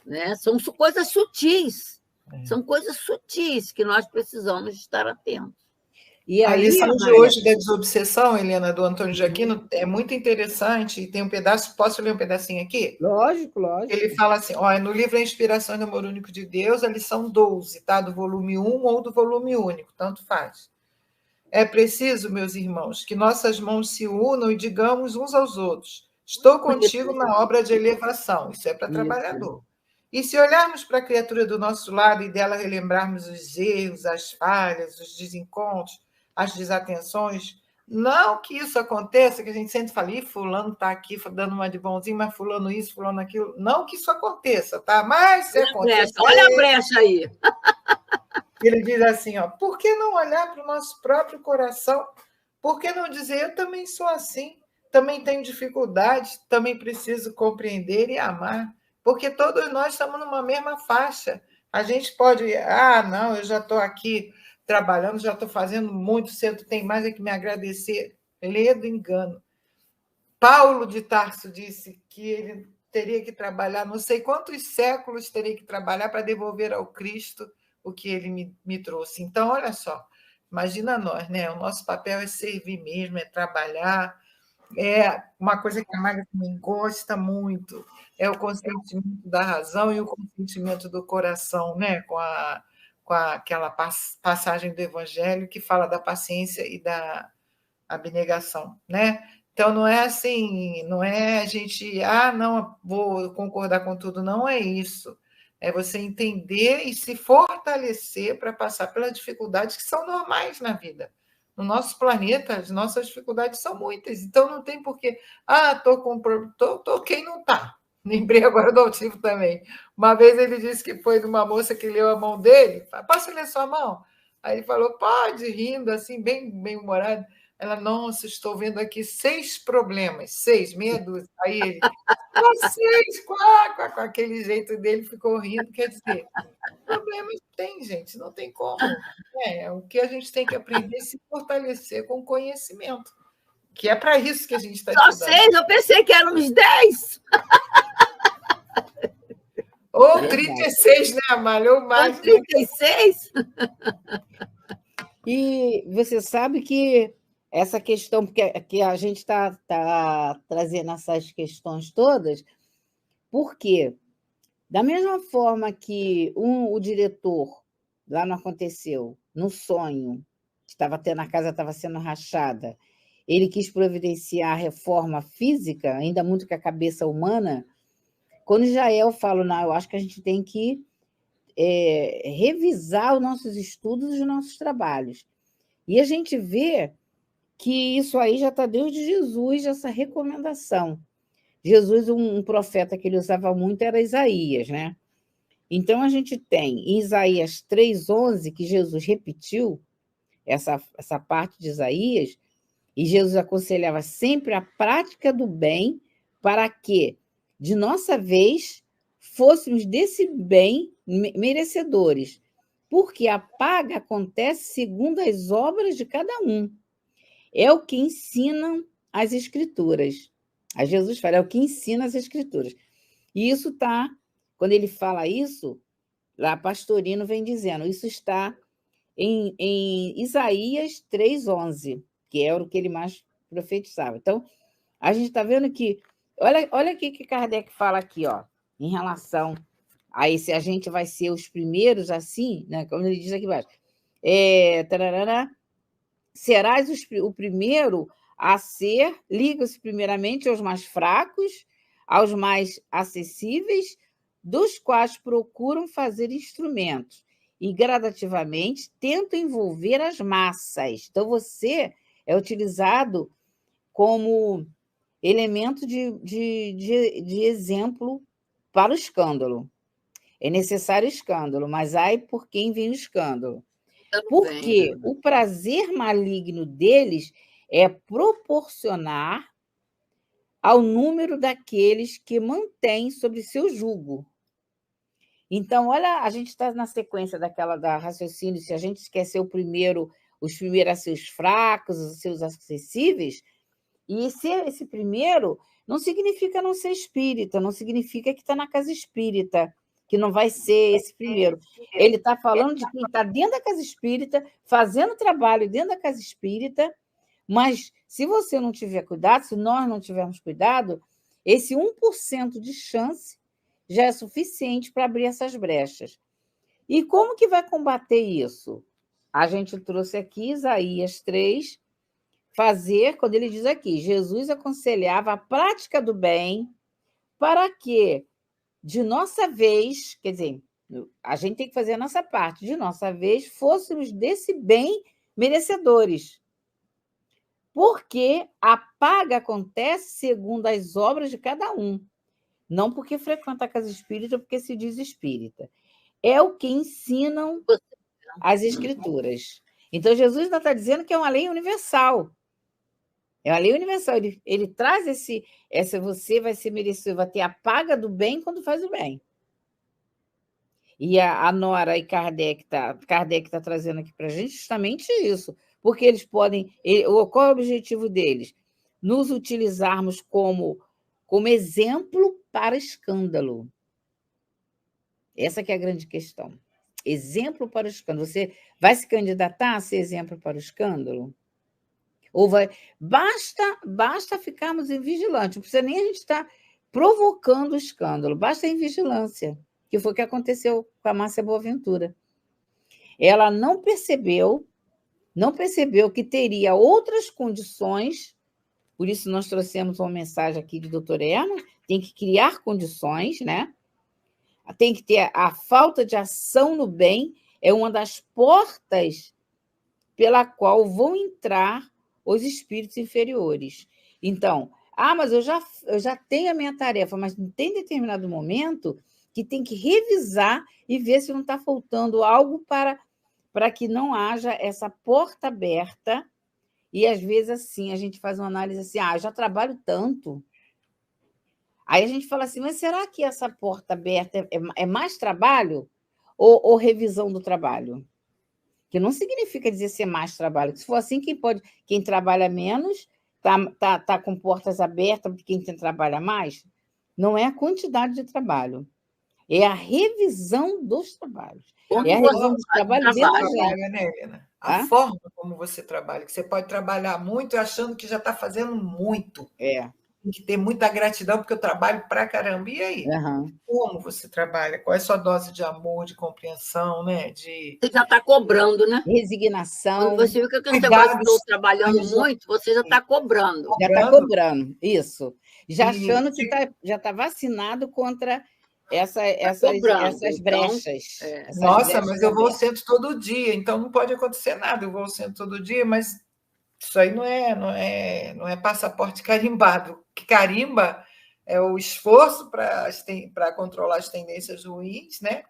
Né? São coisas sutis. São coisas sutis que nós precisamos estar atentos. E aí, a lição de hoje da desobsessão, Helena, do Antônio de Aquino, é muito interessante, e tem um pedaço, posso ler um pedacinho aqui? Lógico. Ele fala assim, no livro A Inspiração do Amor Único de Deus, a lição 12, tá? Do volume 1 ou do volume único, tanto faz. É preciso, meus irmãos, que nossas mãos se unam e digamos uns aos outros, estou contigo na obra de elevação, isso é para trabalhador. E se olharmos para a criatura do nosso lado e dela relembrarmos os erros, as falhas, os desencontros, as desatenções, não que isso aconteça, que a gente sempre fala, fulano está aqui dando uma de bonzinho, mas fulano isso, fulano aquilo, não que isso aconteça, tá? Mas se acontecer... Olha a brecha aí! Ele diz assim, por que não olhar para o nosso próprio coração? Por que não dizer, eu também sou assim, também tenho dificuldades, também preciso compreender e amar, porque todos nós estamos numa mesma faixa. A gente pode, não, eu já estou aqui trabalhando, já estou fazendo muito cedo, tem mais é que me agradecer. Ledo engano. Paulo de Tarso disse que ele teria que trabalhar, não sei quantos séculos teria que trabalhar para devolver ao Cristo o que ele me trouxe. Então, olha só, imagina nós, né? O nosso papel é servir mesmo, é trabalhar. É uma coisa que a Maga também gosta muito, é o consentimento da razão e o consentimento do coração, né? Com aquela passagem do Evangelho que fala da paciência e da abnegação, né? Então, não é assim, não é a gente, não, vou concordar com tudo, não é isso. É você entender e se fortalecer para passar pelas dificuldades que são normais na vida. No nosso planeta, as nossas dificuldades são muitas, então não tem porquê, tô quem não está. Lembrei agora do altivo também. Uma vez ele disse que foi de uma moça que leu a mão dele. Posso ler sua mão? Aí ele falou, pode, rindo, assim, bem humorado. Ela, nossa, estou vendo aqui 6 problemas, 6, meia dúzia. Aí ele, vocês, com aquele jeito dele, ficou rindo. Quer dizer, problemas tem, gente, não tem como. O que a gente tem que aprender é se fortalecer com conhecimento, que é para isso que a gente está Só estudando. 6? Eu pensei que eram uns 10. Ou 36, né, Amália? Ou mais. 36? E você sabe que essa questão, porque que a gente está trazendo essas questões todas, porque, da mesma forma que o diretor, lá não aconteceu, no sonho, estava tendo, a casa estava sendo rachada, ele quis providenciar a reforma física, ainda muito com a cabeça humana, quando Jael fala, não, eu acho que a gente tem que revisar os nossos estudos e os nossos trabalhos. E a gente vê que isso aí já está desde Jesus, essa recomendação. Jesus, um profeta que ele usava muito era Isaías, né? Então, a gente tem em Isaías 3,11, que Jesus repetiu essa parte de Isaías, e Jesus aconselhava sempre a prática do bem para que, de nossa vez, fôssemos desse bem merecedores, porque a paga acontece segundo as obras de cada um. É o que ensinam as Escrituras. Aí Jesus fala, é o que ensina as Escrituras. E isso está, quando ele fala isso, lá Pastorino vem dizendo, isso está em Isaías 3,11, que era o que ele mais profetizava. Então, a gente está vendo que, olha aqui que Kardec fala aqui, ó, em relação a esse, a gente vai ser os primeiros assim, né, como ele diz aqui embaixo, serás o primeiro a ser, liga-se primeiramente aos mais fracos, aos mais acessíveis, dos quais procuram fazer instrumentos, e gradativamente tentam envolver as massas. Então, você é utilizado como elemento de exemplo para o escândalo. É necessário escândalo, mas ai por quem vem o escândalo. Porque o prazer maligno deles é proporcionar ao número daqueles que mantêm sob seu jugo. Então, olha, a gente está na sequência da raciocínio, se a gente quer ser os primeiros a ser os fracos, os seus acessíveis, e ser esse primeiro não significa não ser espírita, não significa que está na casa espírita, que não vai ser esse primeiro. Ele está falando de quem está dentro da casa espírita, fazendo trabalho dentro da casa espírita, mas se você não tiver cuidado, se nós não tivermos cuidado, esse 1% de chance já é suficiente para abrir essas brechas. E como que vai combater isso? A gente trouxe aqui Isaías 3, quando ele diz aqui, Jesus aconselhava a prática do bem para que, de nossa vez, quer dizer, a gente tem que fazer a nossa parte, de nossa vez, fôssemos desse bem merecedores. Porque a paga acontece segundo as obras de cada um. Não porque frequenta a casa espírita, porque se diz espírita. É o que ensinam as Escrituras. Então, Jesus ainda está dizendo que é uma lei universal. É uma lei universal. Ele traz você vai ser merecido, vai ter a paga do bem quando faz o bem. E a Nora e Kardec está trazendo aqui para a gente justamente isso. Porque eles podem... Qual é o objetivo deles? Nos utilizarmos como exemplo para escândalo. Essa que é a grande questão. Exemplo para o escândalo. Você vai se candidatar a ser exemplo para o escândalo? Ou vai... Basta ficarmos em vigilância. Não precisa nem a gente estar provocando o escândalo. Basta em vigilância, que foi o que aconteceu com a Márcia Boaventura. Ela não percebeu que teria outras condições, por isso nós trouxemos uma mensagem aqui de doutor Herman, tem que criar condições, né? Tem que ter a falta de ação no bem, é uma das portas pela qual vão entrar os espíritos inferiores. Então, mas eu já tenho a minha tarefa, mas tem determinado momento que tem que revisar e ver se não está faltando algo para que não haja essa porta aberta. E, às vezes, assim, a gente faz uma análise assim, eu já trabalho tanto. Aí a gente fala assim, mas será que essa porta aberta é mais trabalho ou revisão do trabalho? Que não significa dizer ser mais trabalho. Se for assim, quem trabalha menos tá com portas abertas para quem trabalha mais. Não é a quantidade de trabalho, é a revisão dos trabalhos. É a revisão dos trabalhos dentro da gente. Né, Helena? A forma como você trabalha, que você pode trabalhar muito achando que já está fazendo muito. Tem que ter muita gratidão, porque eu trabalho pra caramba. E aí? Como você trabalha? Qual é a sua dose de amor, de compreensão, né? Você já está cobrando, né? Resignação. Quando você fica com esse negócio de estou trabalhando muito, você já está cobrando. Já está cobrando, isso. Já achando que já está vacinado contra essas brechas. Nossa, mas eu vou ao centro todo dia, então não pode acontecer nada. Eu vou ao centro todo dia, mas isso aí não é passaporte carimbado. O que carimba é o esforço para controlar as tendências ruins, né?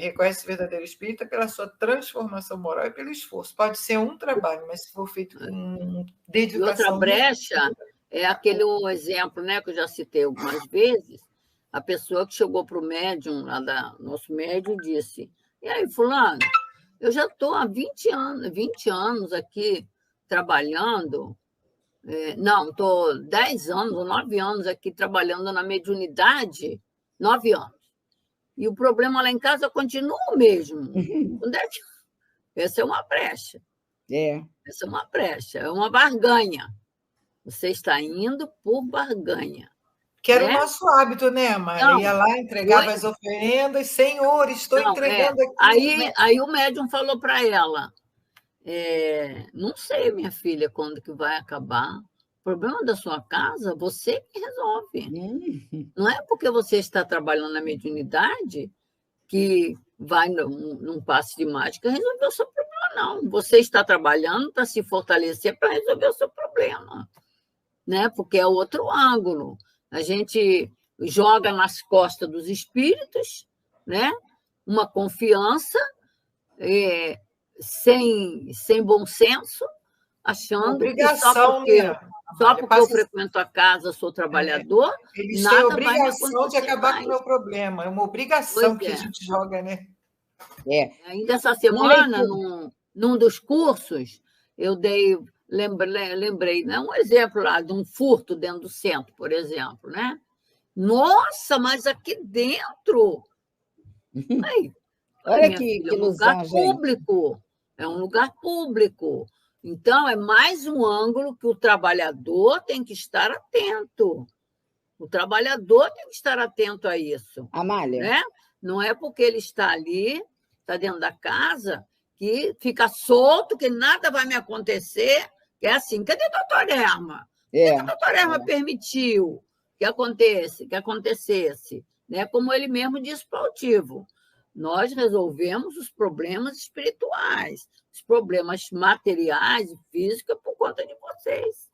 Reconhece o verdadeiro espírita pela sua transformação moral e pelo esforço. Pode ser um trabalho, mas se for feito com dedicação... E outra brecha é aquele exemplo, né, que eu já citei algumas vezes, a pessoa que chegou para o médium, nosso médium, e disse, e aí, fulano, eu já estou há 20 anos aqui trabalhando, não, estou 10 anos ou 9 anos aqui trabalhando na mediunidade, 9 anos. E o problema lá em casa continua o mesmo. Essa é uma brecha. Essa é uma brecha, é uma barganha. Você está indo por barganha. Que era o nosso hábito, né, Mara? Ia lá, entregava as oferendas, Senhor, estou entregando aqui. Aí o médium falou para ela, não sei, minha filha, quando que vai acabar. O problema da sua casa, você que resolve. Não é porque você está trabalhando na mediunidade que vai num passe de mágica resolver o seu problema, não. Você está trabalhando para se fortalecer para resolver o seu problema, né? Porque é outro ângulo. A gente joga nas costas dos espíritos, né? Uma confiança sem bom senso, achando obrigação, que só porque eu frequento a casa, sou trabalhador, eles têm obrigação de acabar com o meu problema. É uma obrigação que a gente joga, né? Ainda essa semana, num dos cursos, eu lembrei, né, um exemplo lá de um furto dentro do centro, por exemplo, né? Nossa, mas aqui dentro... Aí, olha que ilusão, lugar público, é um lugar público. Então, é mais um ângulo que o trabalhador tem que estar atento. O trabalhador tem que estar atento a isso. Amália. Né? Não é porque ele está ali, está dentro da casa, que fica solto, que nada vai me acontecer. Que é assim, cadê a doutora Erma? Por que a doutora Erma permitiu que acontecesse? Né? Como ele mesmo disse para o Altivo. Nós resolvemos os problemas espirituais, os problemas materiais e físicos por conta de vocês.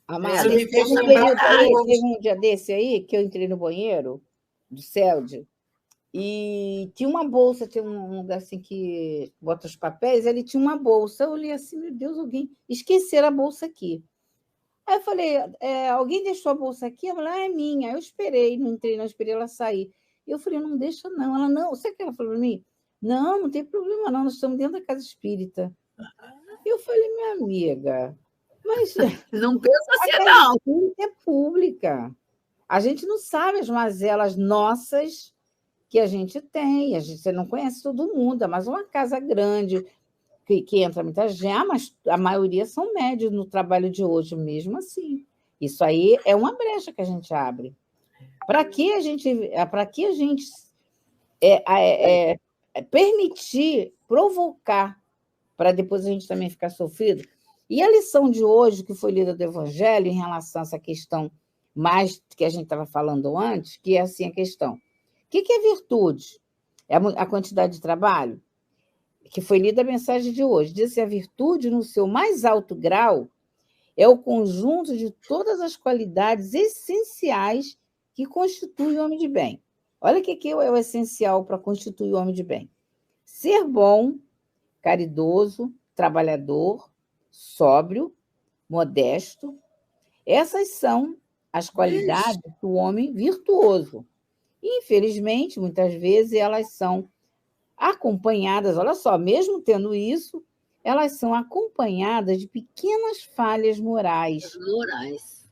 Amália, teve um dia desse aí que eu entrei no banheiro do CELD e tinha uma bolsa, tinha um lugar assim que bota os papéis, ele tinha uma bolsa. Eu olhei assim, meu Deus, alguém esqueceram a bolsa aqui. Aí eu falei, alguém deixou a bolsa aqui? Eu falei, é minha. Eu esperei, não entrei, não esperei ela sair. Eu falei, não deixa não. Ela, não. Sabe o que ela falou para mim? Não tem problema não, nós estamos dentro da casa espírita. Eu falei, minha amiga, mas... Não pensa assim, não. A casa espírita é pública. A gente não sabe as mazelas nossas que a gente tem. Você não conhece todo mundo, mas uma casa grande, que entra muita gente, mas a maioria são médios no trabalho de hoje, mesmo assim. Isso aí é uma brecha que a gente abre. Para que a gente permitir, provocar, para depois a gente também ficar sofrido? E a lição de hoje, que foi lida do Evangelho, em relação a essa questão mais que a gente estava falando antes, que é assim a questão. O que é virtude? É a quantidade de trabalho? Que foi lida a mensagem de hoje. Diz que a virtude, no seu mais alto grau, é o conjunto de todas as qualidades essenciais que constituem o homem de bem. Olha o que é o essencial para constituir o homem de bem. Ser bom, caridoso, trabalhador, sóbrio, modesto. Essas são as qualidades do homem virtuoso. Infelizmente, muitas vezes, elas são acompanhadas, olha só, mesmo tendo isso, elas são acompanhadas de pequenas falhas morais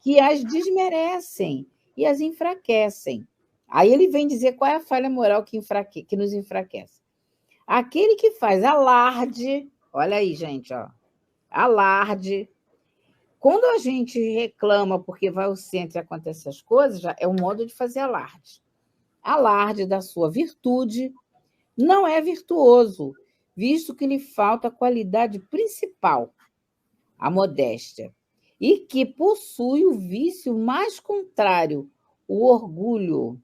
que as desmerecem e as enfraquecem. Aí ele vem dizer qual é a falha moral que nos enfraquece. Aquele que faz alarde, olha aí, gente, ó, alarde. Quando a gente reclama porque vai ao centro e acontecem as coisas, já é um modo de fazer alarde. Alarde da sua virtude não é virtuoso, visto que lhe falta a qualidade principal, a modéstia, e que possui o vício mais contrário, o orgulho.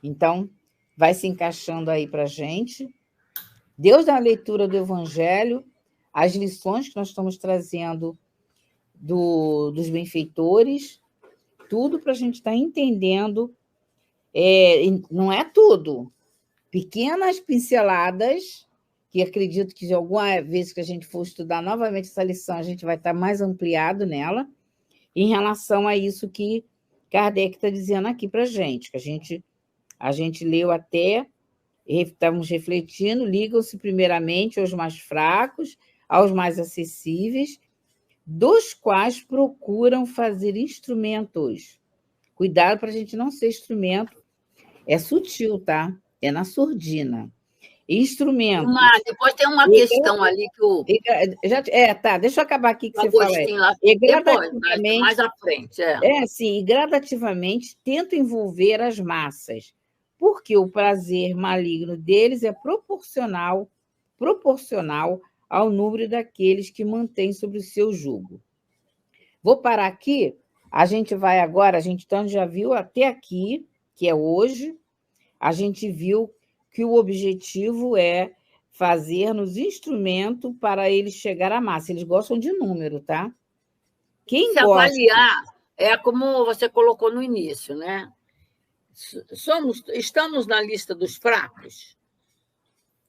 Então, vai se encaixando aí para a gente. Deus, na leitura do Evangelho, as lições que nós estamos trazendo dos benfeitores, tudo para a gente estar entendendo, não é tudo, pequenas pinceladas, que acredito que de alguma vez que a gente for estudar novamente essa lição, a gente vai estar mais ampliado nela, em relação a isso que Kardec está dizendo aqui para a gente, que a gente leu até, estamos refletindo, ligam-se primeiramente aos mais fracos, aos mais acessíveis, dos quais procuram fazer instrumentos. Cuidado para a gente não ser instrumento, é sutil, tá? É na surdina. Instrumentos. Depois tem uma questão ali que o... tá, deixa eu acabar aqui que você fala. Gradativamente, mais à frente. Sim, e gradativamente tenta envolver as massas, porque o prazer maligno deles é proporcional ao número daqueles que mantêm sobre o seu jugo. Vou parar aqui, a gente vai agora, a gente então já viu até aqui, que é hoje, a gente viu que o objetivo é fazer-nos instrumento para eles chegar à massa. Eles gostam de número, tá? Quem se gosta... avaliar, é como você colocou no início, né? Estamos na lista dos fracos?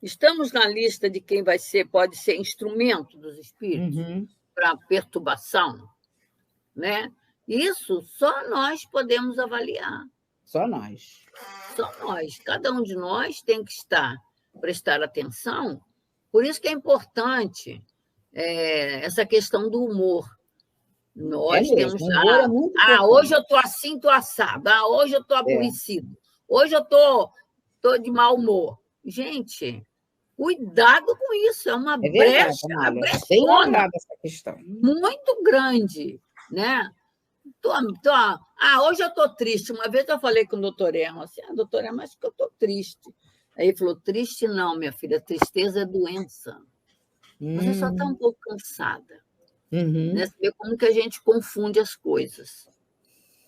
Estamos na lista de quem pode ser instrumento dos espíritos para perturbação, né? Isso só nós podemos avaliar. Só nós. Só nós. Cada um de nós tem que prestar atenção. Por isso que é importante essa questão do humor. Nós temos... hoje eu estou assim, estou assado. Hoje eu estou aborrecido. Hoje eu estou de mau humor. Gente... Cuidado com isso, é uma brecha, essa questão. Muito grande, né? Hoje eu estou triste. Uma vez eu falei com o doutor Erma, assim, doutor Erma, acho que eu estou triste. Aí ele falou, triste não, minha filha, tristeza é doença. Você só está um pouco cansada. Né? Você vê como que a gente confunde as coisas.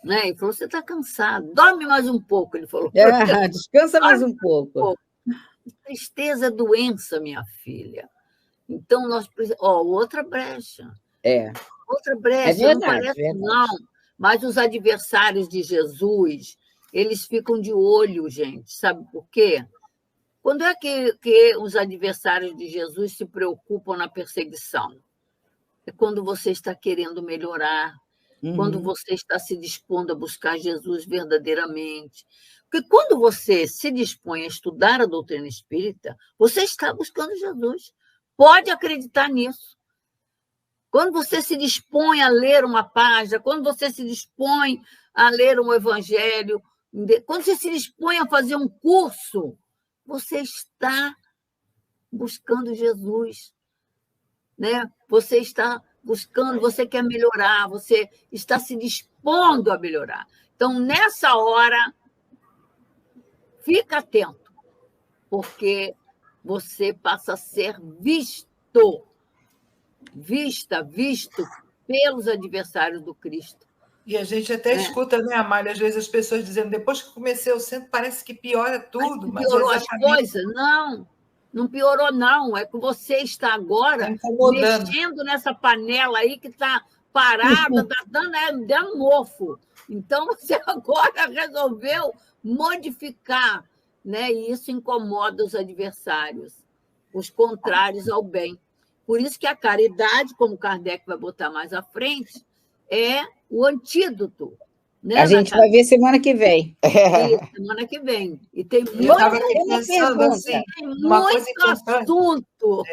Né? Ele falou, você está cansada, dorme mais um pouco, ele falou. Descansa mais um pouco. Tristeza é doença, minha filha. Então, nós precisamos... outra brecha. Outra brecha. Verdade, não parece, não. Mas os adversários de Jesus, eles ficam de olho, gente. Sabe por quê? Quando é que os adversários de Jesus se preocupam na perseguição? É quando você está querendo melhorar, quando você está se dispondo a buscar Jesus verdadeiramente. Porque quando você se dispõe a estudar a doutrina espírita, você está buscando Jesus. Pode acreditar nisso. Quando você se dispõe a ler uma página, quando você se dispõe a ler um evangelho, quando você se dispõe a fazer um curso, você está buscando Jesus. Né? Você está buscando, você quer melhorar, você está se dispondo a melhorar. Então, nessa hora... Fica atento, porque você passa a ser visto pelos adversários do Cristo. E a gente até escuta, né, Amália, às vezes as pessoas dizendo, depois que comecei o centro, parece que piora tudo. Mas piorou as coisas? Não piorou, não. É que você está agora mexendo nessa panela aí que está parada, está dando mofo. Então, você agora resolveu modificar, né? E isso incomoda os adversários, os contrários ao bem. Por isso que a caridade, como Kardec vai botar mais à frente, é o antídoto. Né, a gente vai ver semana que vem. Semana que vem. E tem Eu estava aqui uma pensando pergunta. assim, tem uma coisa muito importante. assunto.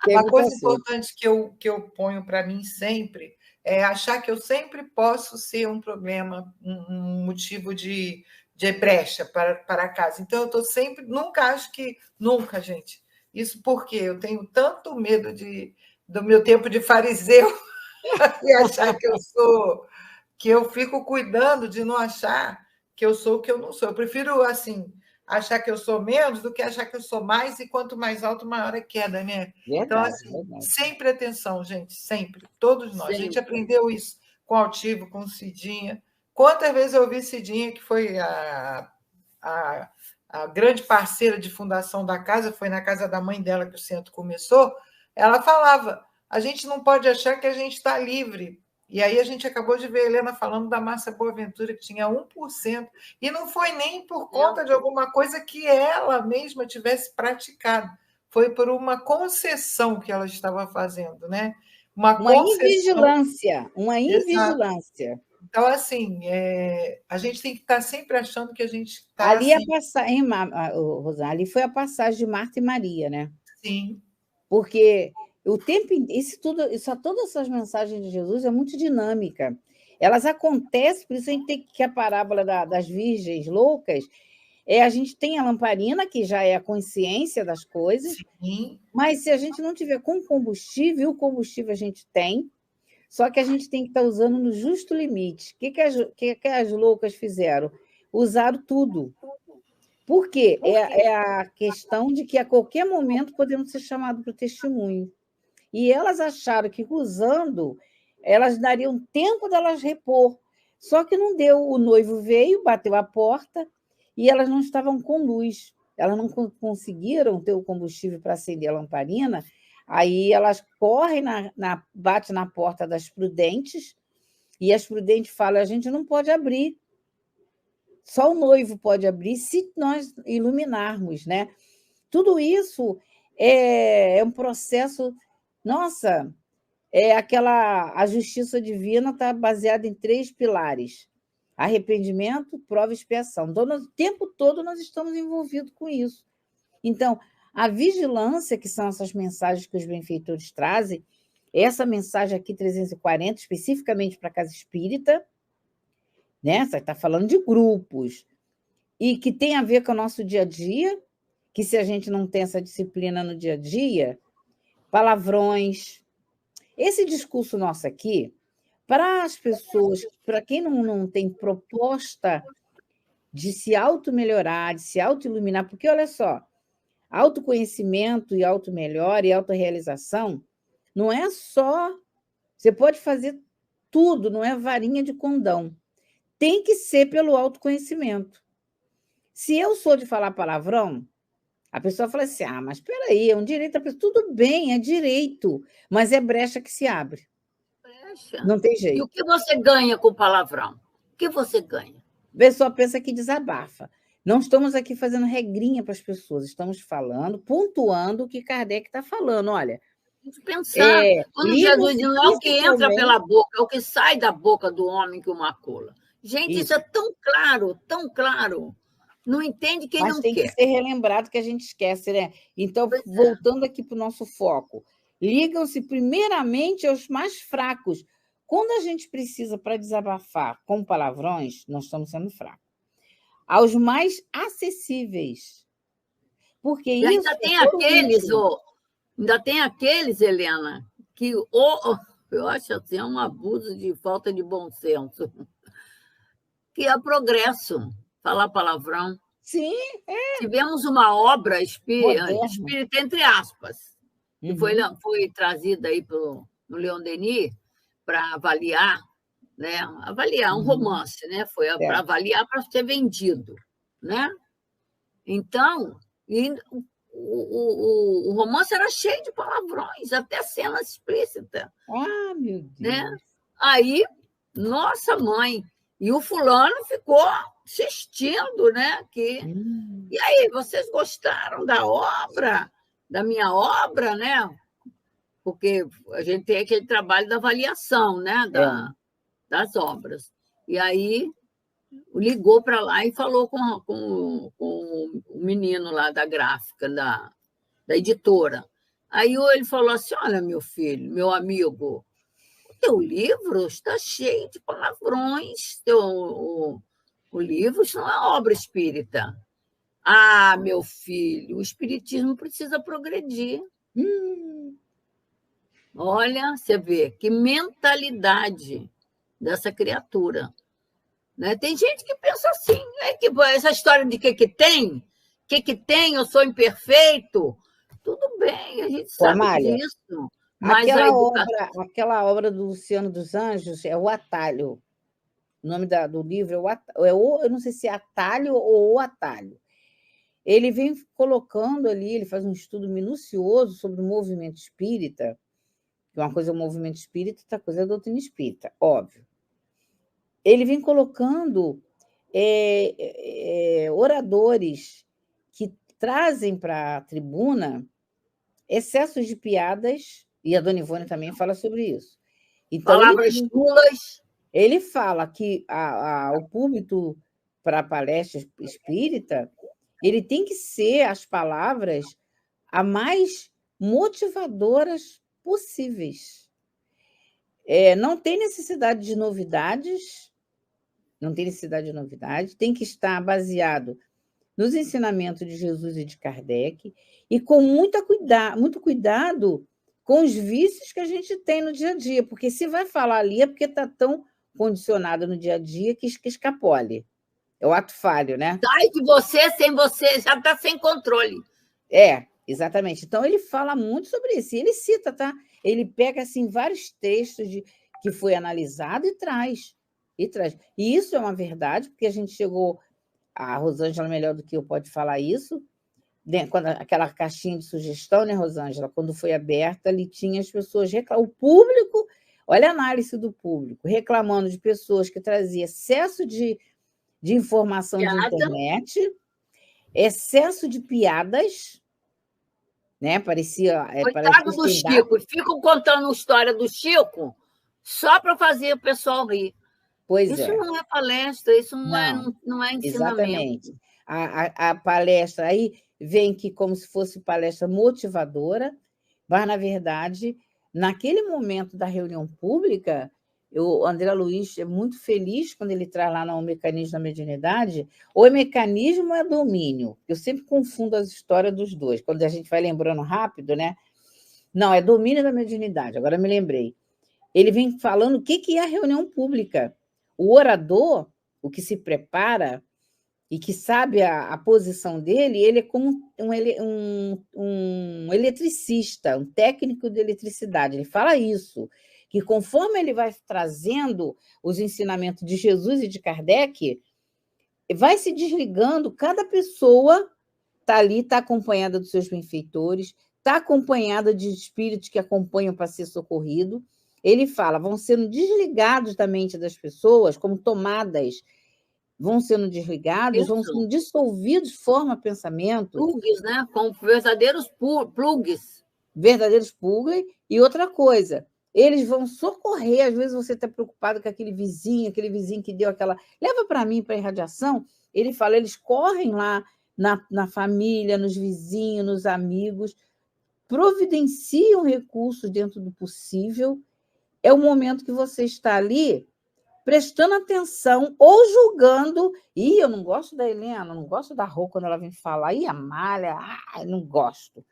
Uma coisa importante que eu ponho para mim sempre é achar que eu sempre posso ser um problema, um motivo de brecha para casa. Então, eu estou sempre, nunca acho que, nunca, gente. Isso porque eu tenho tanto medo do meu tempo de fariseu e achar que eu fico cuidando de não achar que eu sou o que eu não sou. Eu prefiro, assim, achar que eu sou menos do que achar que eu sou mais, e quanto mais alto, maior a queda, né? Verdade, então, assim, verdade. sempre atenção, gente, sempre, todos nós. Sempre. A gente aprendeu isso com o Altivo, com o Cidinha. Quantas vezes eu ouvi Cidinha, que foi a grande parceira de fundação da casa, foi na casa da mãe dela que o centro começou, ela falava, a gente não pode achar que a gente está livre. E aí a gente acabou de ver a Helena falando da Márcia Boaventura, que tinha 1%, e não foi nem por conta de alguma coisa que ela mesma tivesse praticado, foi por uma concessão que ela estava fazendo, né? Uma invigilância, uma invigilância. invigilância. Então, assim, a gente tem que estar sempre achando que a gente está... Ali assim... Rosana, ali foi a passagem de Marta e Maria, né? Sim. Porque o tempo, todas essas mensagens de Jesus é muito dinâmica. Elas acontecem, por isso a gente tem que a parábola das virgens loucas, a gente tem a lamparina, que já é a consciência das coisas, Sim. Mas se a gente não tiver com combustível, o combustível a gente tem, só que a gente tem que estar usando no justo limite. O que as loucas fizeram? Usaram tudo. Por quê? É a questão de que a qualquer momento podemos ser chamados para o testemunho. E elas acharam que usando, elas dariam tempo delas repor. Só que não deu. O noivo veio, bateu a porta, e elas não estavam com luz. Elas não conseguiram ter o combustível para acender a lamparina. Aí elas correm, bate na porta das prudentes, e as prudentes falam, a gente não pode abrir. Só o noivo pode abrir se nós iluminarmos, né? Tudo isso é um processo... Nossa, a justiça divina está baseada em 3 pilares: arrependimento, prova e expiação. Então, o tempo todo nós estamos envolvidos com isso. Então, a vigilância, que são essas mensagens que os benfeitores trazem, essa mensagem aqui, 340, especificamente para a Casa Espírita, né? Você está falando de grupos, e que tem a ver com o nosso dia a dia, que se a gente não tem essa disciplina no dia a dia, palavrões. Esse discurso nosso aqui, para as pessoas, para quem não tem proposta de se auto-melhorar, de se auto-iluminar, porque, olha só, autoconhecimento e auto-melhora e autorrealização não é só... Você pode fazer tudo, não é varinha de condão. Tem que ser pelo autoconhecimento. Se eu sou de falar palavrão, a pessoa fala assim, mas espera aí, é um direito da pessoa. Tudo bem, é direito, mas é brecha que se abre. Brecha. Não tem jeito. E o que você ganha com o palavrão? O que você ganha? A pessoa pensa que desabafa. Não estamos aqui fazendo regrinha para as pessoas, estamos falando, pontuando o que Kardec está falando. Olha, pensar, quando Jesus diz, não é o que entra pela boca, é o que sai da boca do homem que o macula. Gente, isso é tão claro, tão claro. Não entende quem não quer. Mas tem que ser relembrado, que a gente esquece, né? Então, voltando aqui para o nosso foco, ligam-se primeiramente aos mais fracos. Quando a gente precisa, para desabafar com palavrões, nós estamos sendo fracos. Aos mais acessíveis. Porque e isso... Ainda tem aqueles, Helena, que eu acho assim, é um abuso de falta de bom senso, que é progresso. Falar palavrão. Sim, Tivemos uma obra espírita, entre aspas, que foi trazida aí no Leon Denis para avaliar, né? Avaliar um romance, né? Foi para avaliar, para ser vendido, né? Então, o romance era cheio de palavrões, até cena explícita. Ah, meu Deus! Né? Aí, nossa mãe, e o fulano ficou insistindo, né? E aí, vocês gostaram da obra, da minha obra, né? Porque a gente tem aquele trabalho da avaliação, né? Das obras. E aí ligou para lá e falou com o menino lá da gráfica, da editora. Aí ele falou assim: olha, meu filho, meu amigo, o teu livro está cheio de palavrões. O livro, isso não é obra espírita. Ah, meu filho, o espiritismo precisa progredir. Olha, você vê que mentalidade dessa criatura. Né? Tem gente que pensa assim, essa história de que tem, eu sou imperfeito, tudo bem, a gente sabe Amália, disso. Mas aquela obra do Luciano dos Anjos é O Atalho. O nome do livro eu não sei se é Atalho ou O Atalho. Ele vem colocando ali, ele faz um estudo minucioso sobre o movimento espírita, que uma coisa é o movimento espírita, outra coisa é a doutrina espírita, óbvio. Ele vem colocando oradores que trazem para a tribuna excessos de piadas, e a Dona Ivone também fala sobre isso. Então, palavras nulas. Ele fala que o púlpito para a palestra espírita, ele tem que ser as palavras a mais motivadoras possíveis. Não tem necessidade de novidades, tem que estar baseado nos ensinamentos de Jesus e de Kardec, e com muito cuidado com os vícios que a gente tem no dia a dia, porque se vai falar ali é porque está tão condicionado no dia a dia que escapole. É o ato falho, né? Sai de você, sem você, já está sem controle. Exatamente. Então, ele fala muito sobre isso. E ele cita, tá? Ele pega assim, vários textos que foi analisado e traz. E isso é uma verdade, porque a gente chegou... A Rosângela, melhor do que eu, pode falar isso. Quando aquela caixinha de sugestão, né, Rosângela? Quando foi aberta, ali tinha as pessoas reclamando. O público, olha a análise do público, reclamando de pessoas que traziam excesso de informação de internet, excesso de piadas, né? Parecia do Chico, ficam contando a história do Chico só para fazer o pessoal rir. Isso não é palestra, isso não é ensinamento. Exatamente. A palestra aí vem que como se fosse palestra motivadora, mas, na verdade, naquele momento da reunião pública, o André Luiz é muito feliz quando ele traz lá no mecanismo da mediunidade. O mecanismo é domínio. Eu sempre confundo as histórias dos dois, quando a gente vai lembrando rápido, né? Não, é domínio da mediunidade, agora me lembrei. Ele vem falando o que é a reunião pública. O orador, o que se prepara e que sabe a posição dele, ele é como um eletricista, um técnico de eletricidade. Ele fala isso, que conforme ele vai trazendo os ensinamentos de Jesus e de Kardec, vai se desligando, cada pessoa está ali, está acompanhada dos seus benfeitores, está acompanhada de espíritos que acompanham para ser socorrido. Ele fala, vão sendo desligados da mente das pessoas, como tomadas, vão sendo desligados, vão sendo dissolvidos, forma pensamento. Plugs, né? Com verdadeiros plugs. Verdadeiros plugs. E outra coisa, eles vão socorrer, às vezes você está preocupado com aquele vizinho que deu aquela... Leva para mim para a irradiação. Ele fala, eles correm lá na família, nos vizinhos, nos amigos, providenciam recursos dentro do possível. É o momento que você está ali prestando atenção ou julgando. Eu não gosto da Helena, não gosto da Rô quando ela vem falar. A Amália, não gosto.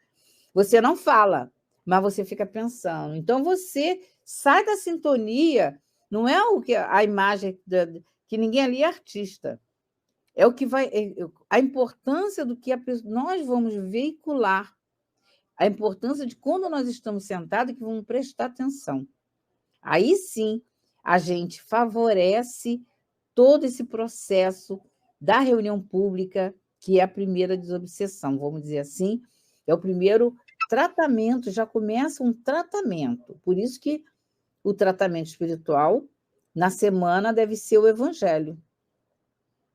Você não fala, mas você fica pensando. Então, você sai da sintonia, não é a imagem que ninguém ali é artista. É o que vai... A importância do que nós vamos veicular. A importância de quando nós estamos sentados que vamos prestar atenção. Aí sim, a gente favorece todo esse processo da reunião pública, que é a primeira desobsessão, vamos dizer assim, é o primeiro tratamento, já começa um tratamento. Por isso que o tratamento espiritual, na semana deve ser o evangelho.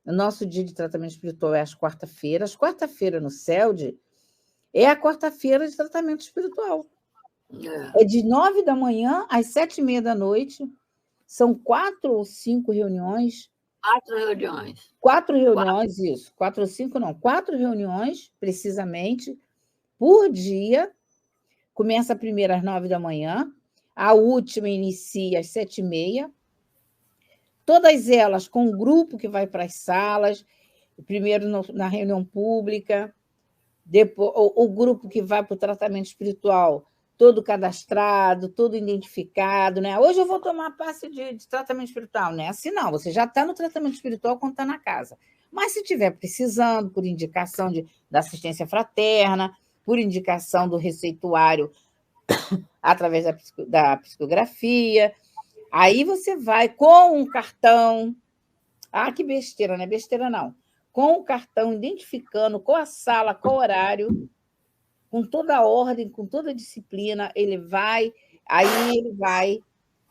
O nosso dia de tratamento espiritual é às quarta-feiras. Quarta-feira no CELD é a quarta-feira de tratamento espiritual. É de 9 da manhã às 7h30 da noite. São 4 ou 5 reuniões. 4 reuniões. 4 reuniões, isso. 4 ou 5, não. 4 reuniões, precisamente, por dia. Começa a primeira às 9 da manhã. A última inicia às 7h30. Todas elas com um grupo que vai para as salas. Primeiro na reunião pública. Depois, o grupo que vai para o tratamento espiritual, todo cadastrado, todo identificado, né? Hoje eu vou tomar passe de tratamento espiritual, não é assim não, você já está no tratamento espiritual quando está na casa. Mas se estiver precisando, por indicação da assistência fraterna, por indicação do receituário através da psicografia, aí você vai com um cartão, que besteira, não é besteira não, com o cartão identificando qual a sala, qual o horário, com toda a ordem, com toda a disciplina, ele vai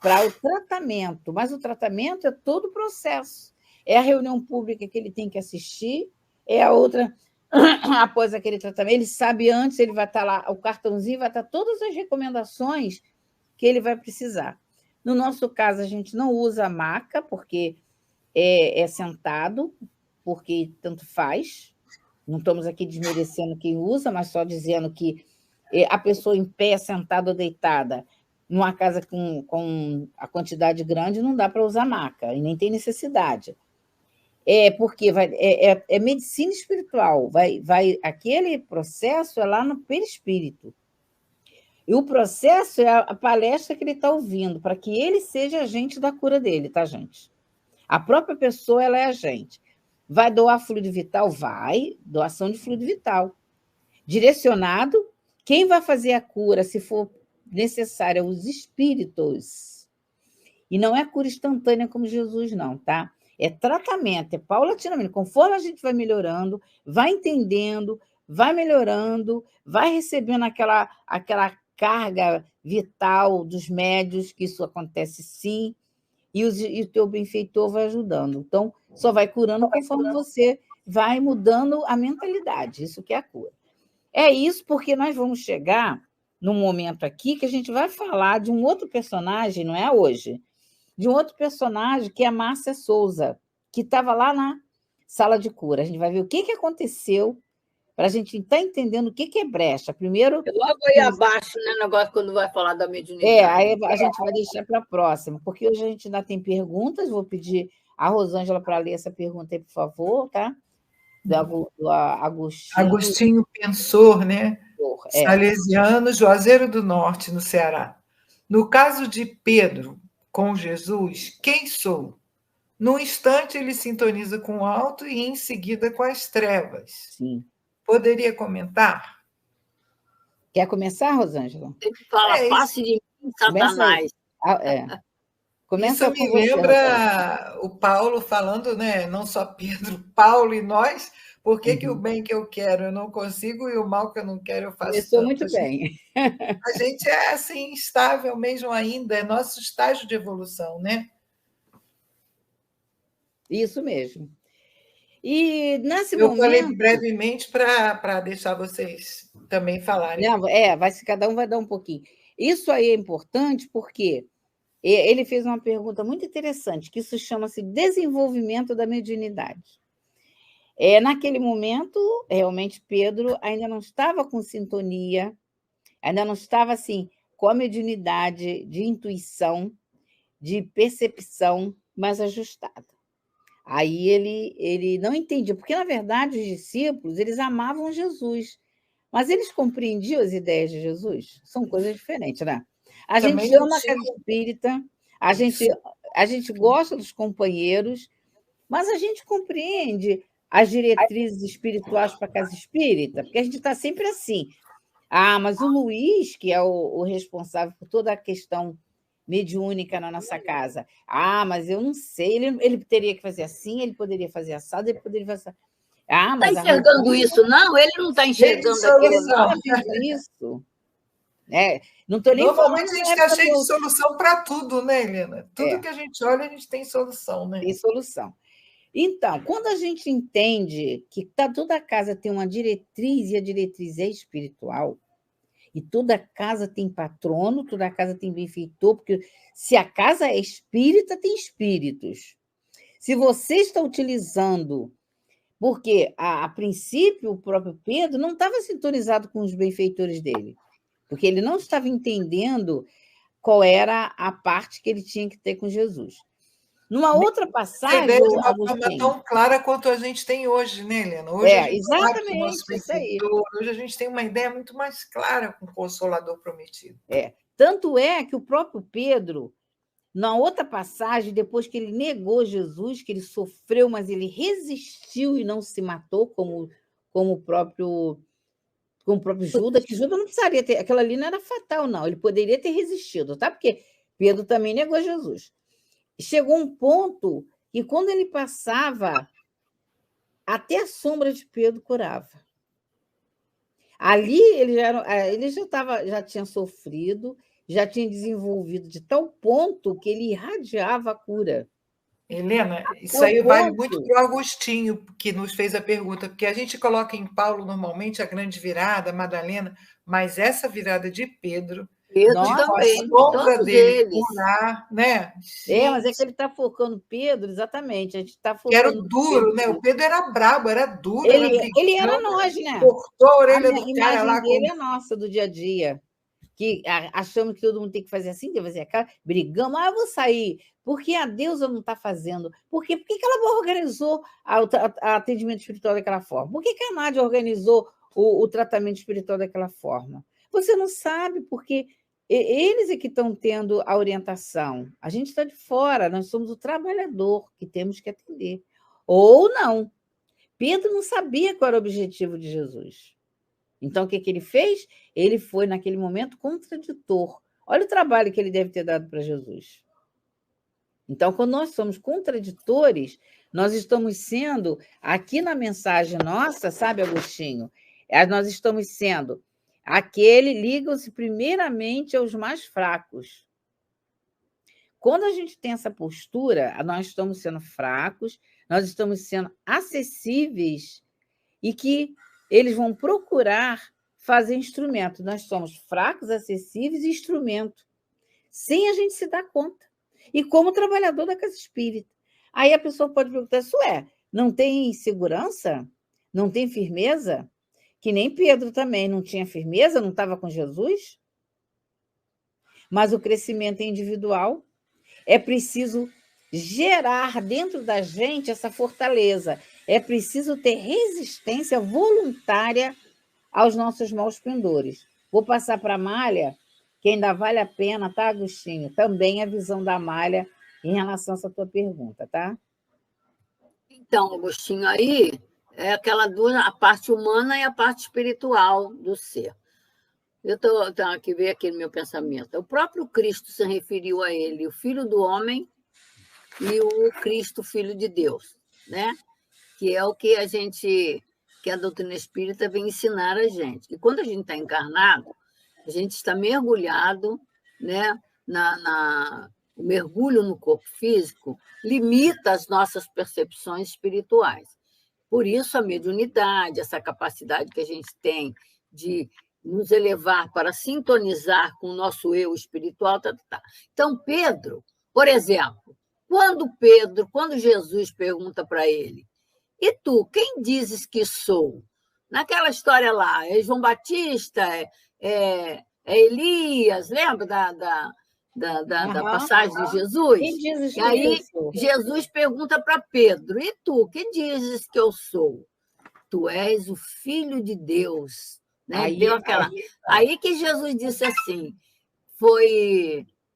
para o tratamento. Mas o tratamento é todo o processo. É a reunião pública que ele tem que assistir, é a outra, após aquele tratamento. Ele sabe antes, ele vai estar lá, o cartãozinho vai estar todas as recomendações que ele vai precisar. No nosso caso, a gente não usa a maca, porque é sentado, porque tanto faz. Não estamos aqui desmerecendo quem usa, mas só dizendo que a pessoa em pé, sentada ou deitada, numa casa com a quantidade grande, não dá para usar maca, e nem tem necessidade. Porque é medicina espiritual, aquele processo é lá no perispírito. E o processo é a palestra que ele está ouvindo, para que ele seja agente da cura dele, tá, gente? A própria pessoa, ela é agente. Vai doar fluido vital? Vai, doação de fluido vital. Direcionado, quem vai fazer a cura, se for necessária, os espíritos. E não é cura instantânea como Jesus, não, tá? É tratamento, é paulatinamente. Conforme a gente vai melhorando, vai entendendo, vai melhorando, vai recebendo aquela carga vital dos médios, que isso acontece sim, e o teu benfeitor vai ajudando. Então, só vai curando conforme você vai mudando a mentalidade. Isso que é a cura. É isso porque nós vamos chegar num momento aqui que a gente vai falar de um outro personagem, não é hoje, de um outro personagem que é a Márcia Souza, que estava lá na sala de cura. A gente vai ver o que aconteceu para a gente estar entendendo o que é brecha. Primeiro... Logo aí abaixo, né, negócio quando vai falar da mediunidade. Aí a gente vai deixar para a próxima, porque hoje a gente ainda tem perguntas, vou pedir a Rosângela para ler essa pergunta aí, por favor, tá? Do Agostinho. Agostinho Pensor, né? Salesiano, Juazeiro do Norte, no Ceará. No caso de Pedro com Jesus, quem sou? Num instante ele sintoniza com o alto e em seguida com as trevas. Sim. Poderia comentar? Quer começar, Rosângela? Tem que falar, passe de mim, Satanás. Começa Isso me lembra o Paulo falando, né? Não só Pedro, Paulo e nós. Por que o bem que eu quero eu não consigo e o mal que eu não quero eu faço? Começou muito bem. A gente é assim, instável mesmo ainda, é nosso estágio de evolução, né? Isso mesmo. E nesse eu momento... falei brevemente para deixar vocês também falarem. Não, cada um vai dar um pouquinho. Isso aí é importante porque ele fez uma pergunta muito interessante, que isso chama-se desenvolvimento da mediunidade. Naquele momento, realmente, Pedro ainda não estava com sintonia, ainda não estava assim, com a mediunidade de intuição, de percepção mais ajustada. Aí ele não entendia, porque, na verdade, os discípulos eles amavam Jesus, mas eles compreendiam as ideias de Jesus? São coisas diferentes, né? A gente ama a casa espírita, a gente gosta dos companheiros, mas a gente compreende as diretrizes espirituais para a casa espírita, porque a gente está sempre assim. Mas o Luiz, que é o responsável por toda a questão mediúnica na nossa casa. Mas eu não sei, ele teria que fazer assim, ele poderia fazer assado, ele poderia fazer... mas está enxergando isso, não? Ele não está enxergando aquilo, não. Isso. né? Não estou nem Normalmente falando a gente na está época cheio de do... solução para tudo, né, Helena? Tudo É, que a gente olha, a gente tem solução, né? tem solução. Então, quando a gente entende que toda casa tem uma diretriz e a diretriz é espiritual, e toda casa tem patrono, toda casa tem benfeitor, porque se a casa é espírita, tem espíritos. Se você está utilizando, porque a princípio o próprio Pedro não estava sintonizado com os benfeitores dele, porque ele não estava entendendo qual era a parte que ele tinha que ter com Jesus. Numa outra Essa ideia passagem, de uma forma Agostinho, tão clara quanto a gente tem hoje, né, Helena? Hoje a gente sabe do nosso exatamente, isso aí. benfeitor, hoje a gente tem uma ideia muito mais clara com o Consolador prometido. Tanto é que o próprio Pedro, na outra passagem, depois que ele negou Jesus, que ele sofreu, mas ele resistiu e não se matou, como o próprio Judas, que Judas não precisaria ter, aquela ali não era fatal, não, ele poderia ter resistido, tá? Porque Pedro também negou Jesus. Chegou um ponto que, quando ele passava, até a sombra de Pedro curava. Ali já tinha sofrido, já tinha desenvolvido de tal ponto que ele irradiava a cura. Helena, isso Até o aí vale muito ponto... para o Agostinho, que nos fez a pergunta, porque a gente coloca em Paulo normalmente a grande virada, a Madalena, mas essa virada de Pedro, Pedro Nossa, a também, sombra todos dele eles. curar, né? mas é que Gente, ele está focando Pedro, exatamente, a gente está que era focando o no duro, né? O Pedro. Pedro era brabo, era duro, era Ele era brigão, nós, né? cortou a A orelha do cara imagem lá com. dele é nossa, do dia a dia, que achamos que todo mundo tem que fazer assim, tem que fazer aquela, brigamos, eu vou sair, porque a deusa não está fazendo, por que ela organizou o atendimento espiritual daquela forma? Por que a Nádia organizou o tratamento espiritual daquela forma? Você não sabe, porque eles é que estão tendo a orientação, a gente está de fora, nós somos o trabalhador que temos que atender. Ou não. Pedro não sabia qual era o objetivo de Jesus. Então, o que ele fez? Ele foi, naquele momento, contraditor. Olha o trabalho que ele deve ter dado para Jesus. Então, quando nós somos contraditores, nós estamos sendo, aqui na mensagem nossa, sabe, Agostinho? Nós estamos sendo ligam-se primeiramente aos mais fracos. Quando a gente tem essa postura, nós estamos sendo fracos, nós estamos sendo acessíveis e que eles vão procurar fazer instrumento. Nós somos fracos, acessíveis e instrumento, sem a gente se dar conta. E como trabalhador da casa espírita. Aí a pessoa pode perguntar, não tem segurança? Não tem firmeza? Que nem Pedro também não tinha firmeza, não estava com Jesus? Mas o crescimento é individual. É preciso gerar dentro da gente essa fortaleza. É preciso ter resistência voluntária aos nossos maus pendores. Vou passar para a Amália, que ainda vale a pena, tá, Agostinho? Também a visão da Amália em relação a essa tua pergunta, tá? Então, Agostinho, aí é aquela duas, a parte humana e a parte espiritual do ser. Eu estou aqui, ver aqui no meu pensamento. O próprio Cristo se referiu a ele, o Filho do Homem e o Cristo, Filho de Deus, né? Que é o que que a doutrina espírita vem ensinar a gente. E quando a gente está encarnado, a gente está mergulhado, né? O mergulho no corpo físico limita as nossas percepções espirituais. Por isso, a mediunidade, essa capacidade que a gente tem de nos elevar para sintonizar com o nosso eu espiritual. Tá. Então, Pedro, por exemplo, quando Jesus pergunta para ele, e tu, quem dizes que sou? Naquela história lá, é João Batista, é Elias, lembra da passagem de Jesus? Quem dizes E aí, que eu sou? Jesus pergunta para Pedro, e tu, quem dizes que eu sou? Tu és o Filho de Deus. Né? Deu aquela... Aí que Jesus disse assim,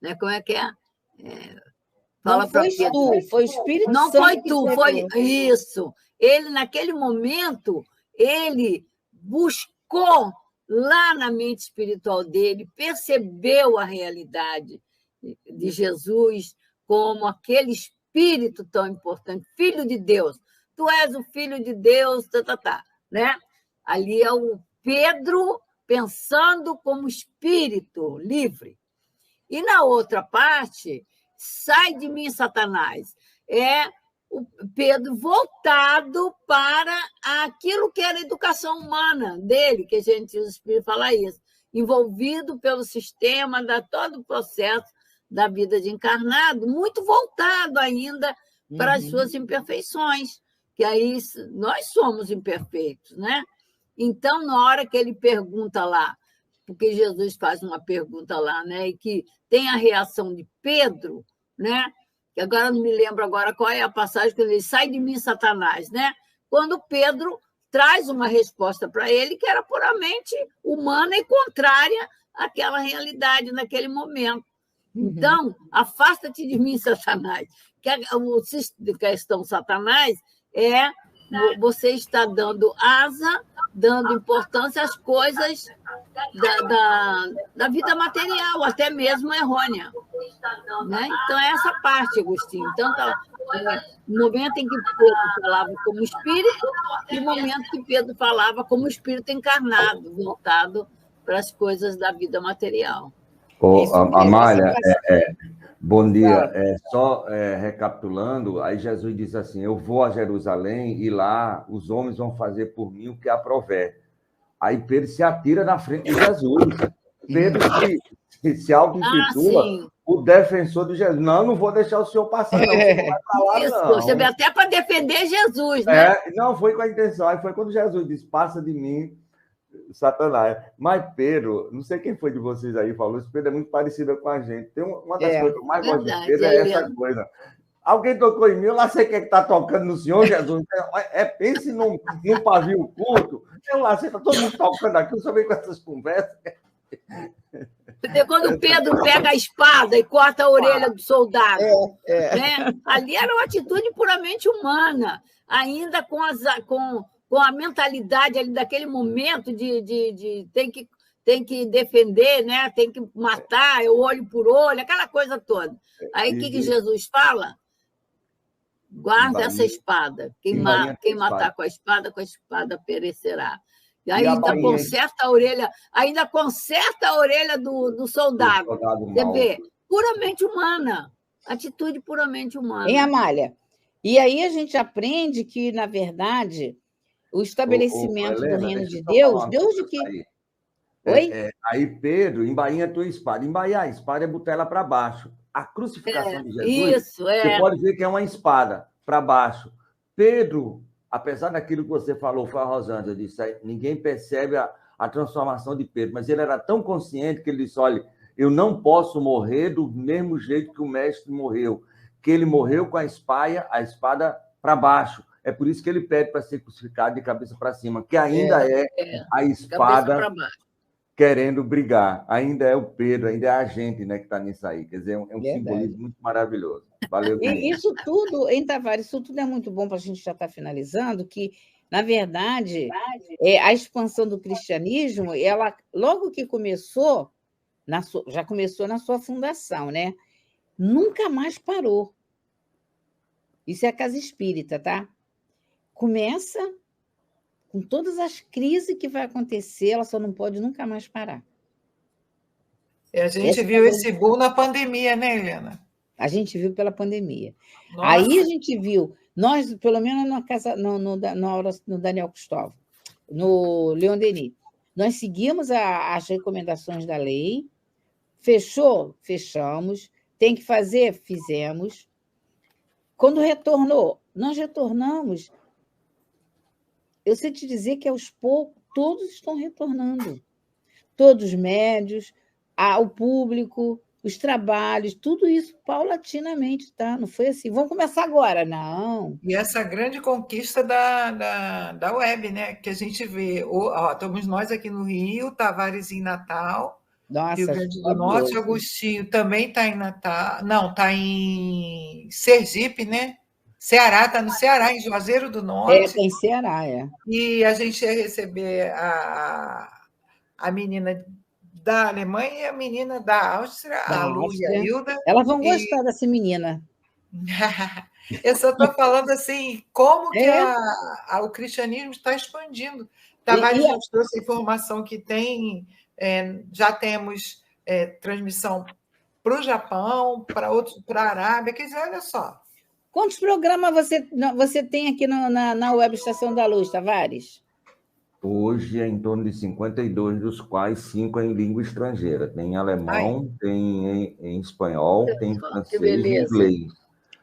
né, como é que é? Não foi tu, foi o Espírito Santo. Não foi tu, foi isso. Ele, naquele momento, ele buscou lá na mente espiritual dele, percebeu a realidade de Jesus como aquele Espírito tão importante, Filho de Deus. Tu és o Filho de Deus, né? Ali é o Pedro pensando como espírito livre. E na outra parte, sai de mim, Satanás. É o Pedro voltado para aquilo que era a educação humana dele, que a gente usa o Espírito fala isso, envolvido pelo sistema, todo o processo da vida de encarnado, muito voltado ainda para as suas imperfeições, que aí nós somos imperfeitos, né? Então, na hora que ele pergunta lá, porque Jesus faz uma pergunta lá, né? E que tem a reação de Pedro, né? Que agora não me lembro agora qual é a passagem que ele diz, sai de mim, Satanás, né? Quando Pedro traz uma resposta para ele que era puramente humana e contrária àquela realidade naquele momento. Então, afasta-te de mim, Satanás. Que a questão Satanás é você está dando asa, dando importância às coisas da vida material, até mesmo errônea. Né? Então, é essa parte, Agostinho. Então, no momento em que Pedro falava como espírito e no momento que Pedro falava como espírito encarnado, voltado para as coisas da vida material. Amália, bom dia. Só recapitulando, aí Jesus diz assim, eu vou a Jerusalém e lá os homens vão fazer por mim o que aprover. Aí Pedro se atira na frente de Jesus. Pedro se auto-intitula o defensor de Jesus. Não vou deixar o senhor passar, não. Você não vai falar, isso, não. Você veio até para defender Jesus, né? Não foi com a intenção. Aí foi quando Jesus disse, passa de mim, Satanás. Mas Pedro, não sei quem foi de vocês aí falou, esse Pedro é muito parecido com a gente. Tem uma das coisas que eu mais gosto de Pedro é essa coisa. Alguém tocou em mim, eu lá sei quem é que está tocando no Senhor, Jesus. Pense num pavio curto. Eu lá sei, está todo mundo tocando aqui, eu só venho com essas conversas. Quando Pedro pega a espada e corta a orelha do soldado, né? Ali era uma atitude puramente humana, ainda com a mentalidade ali daquele momento de tem que defender, né? Tem que matar, olho por olho, aquela coisa toda. Aí o que Jesus fala? Guarda essa espada. Quem matar com a espada perecerá. E ainda conserta a orelha do soldado. Você vê, puramente humana. Atitude puramente humana. Hein, Amália? E aí a gente aprende que, na verdade, o estabelecimento do reino de Deus, Deus de que... Oi? Aí Pedro embainha a tua espada. Embaiar a espada é botar ela para baixo. A crucificação de Jesus, você pode ver que é uma espada para baixo. Pedro, apesar daquilo que você falou, foi a Rosângela, disse, ninguém percebe a transformação de Pedro, mas ele era tão consciente que ele disse, olha, eu não posso morrer do mesmo jeito que o mestre morreu, que ele morreu com a espada para baixo. É por isso que ele pede para ser crucificado de cabeça para cima, que ainda é a espada querendo brigar. Ainda é o Pedro, ainda é a gente, né, que está nisso aí. Quer dizer, é um simbolismo muito maravilhoso. Valeu. E isso tudo, hein, Tavares, isso tudo é muito bom para a gente já estar finalizando, que, na verdade, a expansão do cristianismo, ela, logo que começou, já começou na sua fundação, né? Nunca mais parou. Isso é a casa espírita, tá? Começa com todas as crises que vai acontecer, ela só não pode nunca mais parar. A gente viu esse boom na pandemia, né, Helena? A gente viu pela pandemia. Nossa. Aí a gente viu, nós, pelo menos na casa, no Daniel Cristóvão, no Leon Denis, nós seguimos as recomendações da lei, fechou? Fechamos, tem que fazer? Fizemos. Quando retornou, nós retornamos. Eu sei te dizer que, aos poucos, todos estão retornando. Todos os médios, o público, os trabalhos, tudo isso paulatinamente, tá? Não foi assim, vamos começar agora, não. E essa grande conquista da web, né? Que a gente vê, estamos nós aqui no Rio, Tavares em Natal, Nossa, Rio Grande do Norte, Agostinho também está em Natal, não, está em Sergipe, né? Ceará, está no Ceará, em Juazeiro do Norte. Tem Ceará, E a gente ia receber a menina da Alemanha e a menina da Áustria, a Lu e a Hilda. Elas vão gostar dessa menina. Eu só estou falando assim, como que o cristianismo está expandindo. Tavares nos trouxe a informação que já temos transmissão para o Japão, para a Arábia. Quer dizer, olha só. Quantos programas você tem aqui na Web Estação da Luz, Tavares? Hoje é em torno de 52, dos quais 5 é em língua estrangeira. Tem em alemão, tem em espanhol, tem em francês e inglês.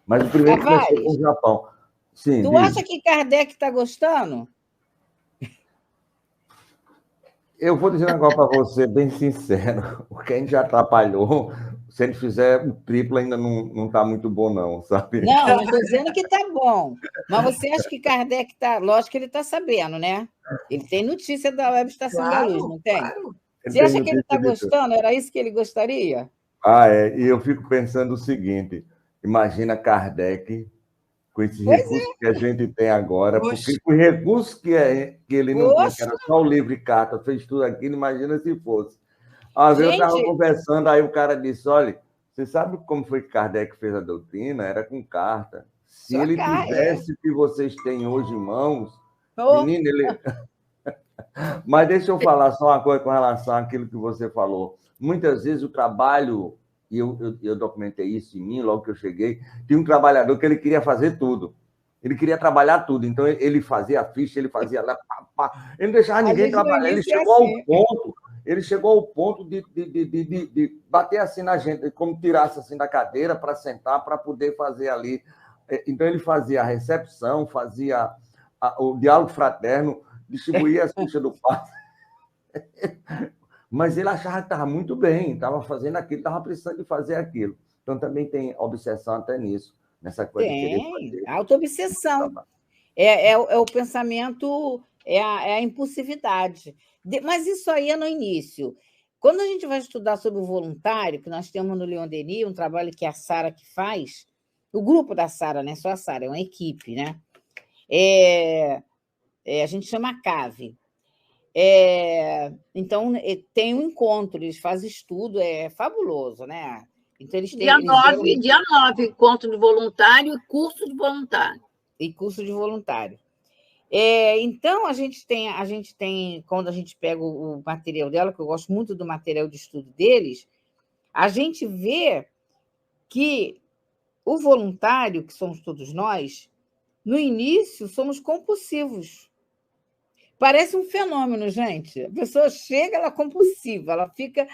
Mas o primeiro começou com o Japão. Sim, tu acha que Kardec está gostando? Eu vou dizer um negócio para você, bem sincero. O que a gente já atrapalhou, se a gente fizer o triplo, ainda não está muito bom, não, sabe? Não estou dizendo que está bom. Mas você acha que Kardec está... Lógico que ele está sabendo, né? Ele tem notícia da Web Estação da Luz, não tem? Claro. Você acha que ele está gostando? Era isso que ele gostaria? E eu fico pensando o seguinte, imagina Kardec com esse recurso que a gente tem agora, porque com o recurso que ele não tinha, que era só o livro e carta, fez tudo aquilo, imagina se fosse. Às vezes eu estava conversando, aí o cara disse, olha, você sabe como foi que Kardec fez a doutrina? Era com carta. Se ele tivesse o que vocês têm hoje em mãos, menino, ele... Mas deixa eu falar só uma coisa com relação àquilo que você falou. Muitas vezes o trabalho, e eu documentei isso em mim, logo que eu cheguei, tinha um trabalhador que ele queria fazer tudo. Ele queria trabalhar tudo. Então, ele fazia a ficha, ele fazia lá, ele não deixava ninguém trabalhar. Ele chegou ao ponto de bater assim na gente, como tirasse assim da cadeira para sentar, para poder fazer ali. Então, ele fazia a recepção, fazia o diálogo fraterno, distribuía as fichas do passe. Mas ele achava que estava muito bem, estava fazendo aquilo, estava precisando de fazer aquilo. Então, também tem obsessão até nisso, nessa coisa de querer fazer. Auto-obsessão. É o pensamento, é a impulsividade. Mas isso aí é no início. Quando a gente vai estudar sobre o voluntário, que nós temos no Leon Denis, um trabalho que a Sara que faz, o grupo da Sara, não é só a Sara, é uma equipe, né? A gente chama CAVE. Então, tem um encontro, eles fazem estudo, é fabuloso, né? Então, dia 9, encontro de voluntário e curso de voluntário. E curso de voluntário. Então, a gente tem, quando a gente pega o material dela, que eu gosto muito do material de estudo deles, a gente vê que o voluntário, que somos todos nós, no início somos compulsivos. Parece um fenômeno, gente. A pessoa chega, ela é compulsiva, ela fica...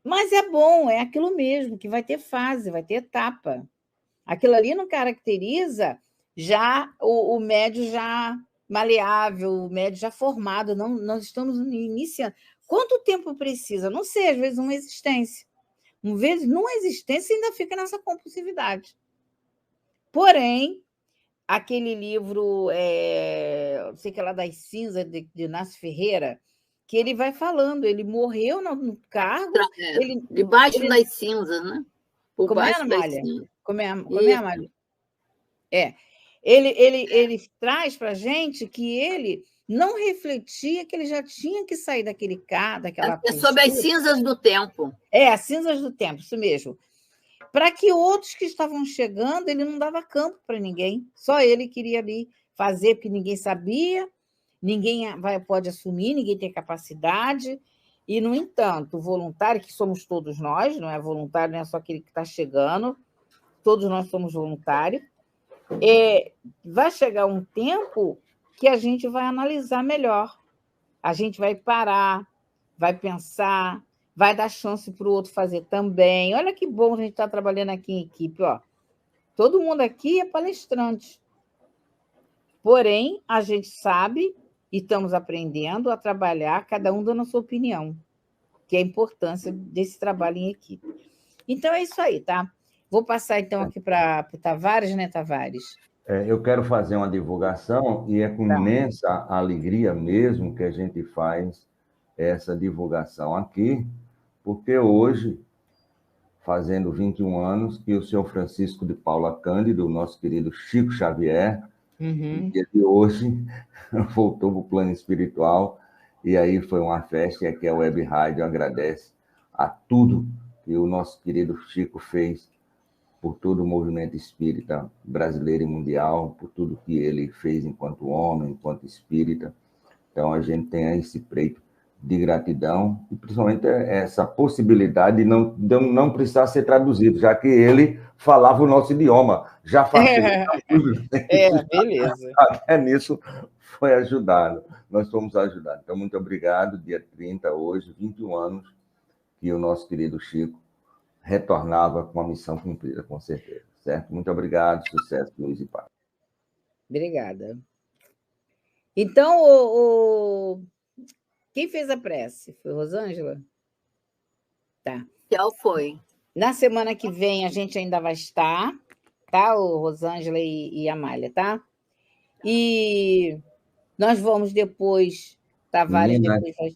Mas é bom, é aquilo mesmo, que vai ter fase, vai ter etapa. Aquilo ali não caracteriza já o médio já maleável, o médio já formado. Não, nós estamos iniciando. Quanto tempo precisa? Não sei, às vezes uma existência. Às vezes, numa existência, ainda fica nessa compulsividade. Porém, aquele livro, sei que é lá das cinzas, de Inácio Ferreira, que ele vai falando, ele morreu no cargo... Debaixo das cinzas, né? Como é, Amália? Como é, Amália? Ele traz para a gente que ele não refletia que ele já tinha que sair daquele carro, daquela... sobre as cinzas do tempo. As cinzas do tempo, isso mesmo. Para que outros que estavam chegando, ele não dava campo para ninguém. Só ele queria ali fazer, porque ninguém sabia, ninguém pode assumir, ninguém tem capacidade. E, no entanto, o voluntário, que somos todos nós, não é voluntário, não é só aquele que está chegando, todos nós somos voluntários, vai chegar um tempo que a gente vai analisar melhor. A gente vai parar, vai pensar, vai dar chance para o outro fazer também. Olha que bom a gente estar trabalhando aqui em equipe. Ó. Todo mundo aqui é palestrante. Porém, a gente sabe e estamos aprendendo a trabalhar, cada um dando a sua opinião, que é a importância desse trabalho em equipe. Então, é isso aí, tá? Vou passar, então, aqui para o Tavares, né, Tavares? Eu quero fazer uma divulgação e é com imensa alegria mesmo que a gente faz essa divulgação aqui, porque hoje, fazendo 21 anos, que o senhor Francisco de Paula Cândido, o nosso querido Chico Xavier, no dia de hoje, voltou para o plano espiritual, e aí foi uma festa, e aqui a Web Rádio agradece a tudo que o nosso querido Chico fez por todo o movimento espírita brasileiro e mundial, por tudo que ele fez enquanto homem, enquanto espírita. Então, a gente tem esse preito de gratidão, e principalmente essa possibilidade de não precisar ser traduzido, já que ele falava o nosso idioma, já facilita muito. Beleza. Até nisso foi ajudado, nós fomos ajudados. Então, muito obrigado, dia 30, hoje, 21 anos, que o nosso querido Chico retornava com a missão cumprida, com certeza, certo? Muito obrigado, sucesso, luz e paz. Obrigada. Então, quem fez a prece? Foi Rosângela? Tá. Tchau, foi. Na semana que vem a gente ainda vai estar, tá? O Rosângela e Amália, tá? E nós vamos depois, Tavares Meninas, depois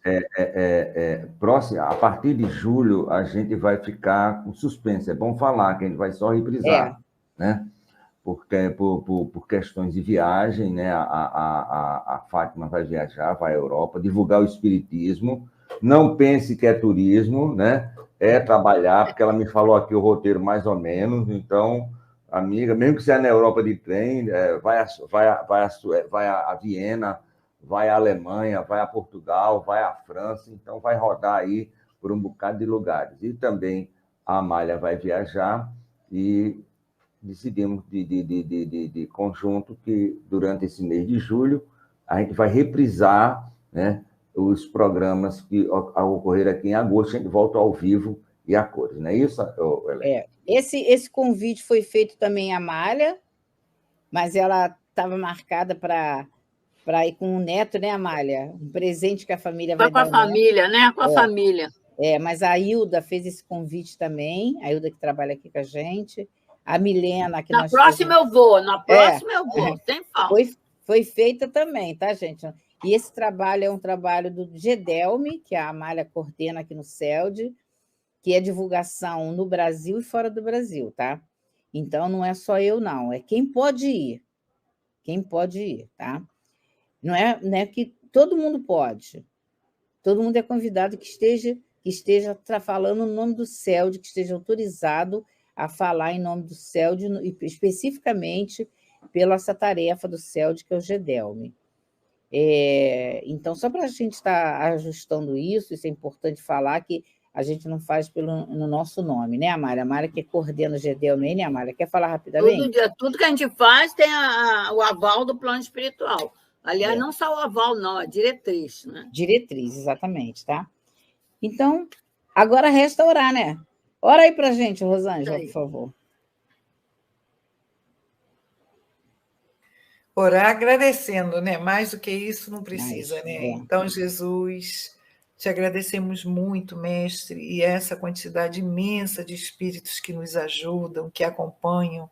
próximo, a partir de julho, a gente vai ficar com suspense. É bom falar que a gente vai só reprisar, né? Porque, por questões de viagem, né? A Fátima vai viajar, vai à Europa, divulgar o Espiritismo. Não pense que é turismo, né? É trabalhar, porque ela me falou aqui o roteiro mais ou menos. Então, amiga, mesmo que seja na Europa de trem, vai a Viena, vai à Alemanha, vai a Portugal, vai à França. Então, vai rodar aí por um bocado de lugares. E também a Amália vai viajar e decidimos de conjunto que, durante esse mês de julho, a gente vai reprisar, né, os programas que ocorreram aqui em agosto, a gente volta ao vivo e a cores, não é isso, Helena? Esse convite foi feito também à Amália, mas ela estava marcada para ir com o neto, né, Amália? Um presente que a família vai dar. Com a família, né? Com a família. Mas a Hilda fez esse convite também, a Hilda que trabalha aqui com a gente, a Milena... que na próxima eu vou, sem falta. Foi feita também, tá, gente? E esse trabalho é um trabalho do GEDELME, que a Amália coordena aqui no CELD, que é divulgação no Brasil e fora do Brasil, tá? Então, não é só eu, não, é quem pode ir. Quem pode ir, tá? Não é que todo mundo pode. Todo mundo é convidado que esteja falando no nome do CELD, que esteja autorizado a falar em nome do CELD, especificamente pela essa tarefa do CELD, que é o GEDELME. Então, só para a gente estar ajustando isso é importante falar que a gente não faz no nosso nome, né, Amália? A Amália que coordena o GEDELME, né, Amália? Quer falar rapidamente? Tudo que a gente faz tem o aval do plano espiritual. Aliás, não só o aval, não, a diretriz, né? Diretriz, exatamente, tá? Então, agora resta orar, né? Ora aí para a gente, Rosângela, por favor. Orar agradecendo, né? Mais do que isso não precisa, né? Então, Jesus, te agradecemos muito, mestre, e essa quantidade imensa de espíritos que nos ajudam, que acompanham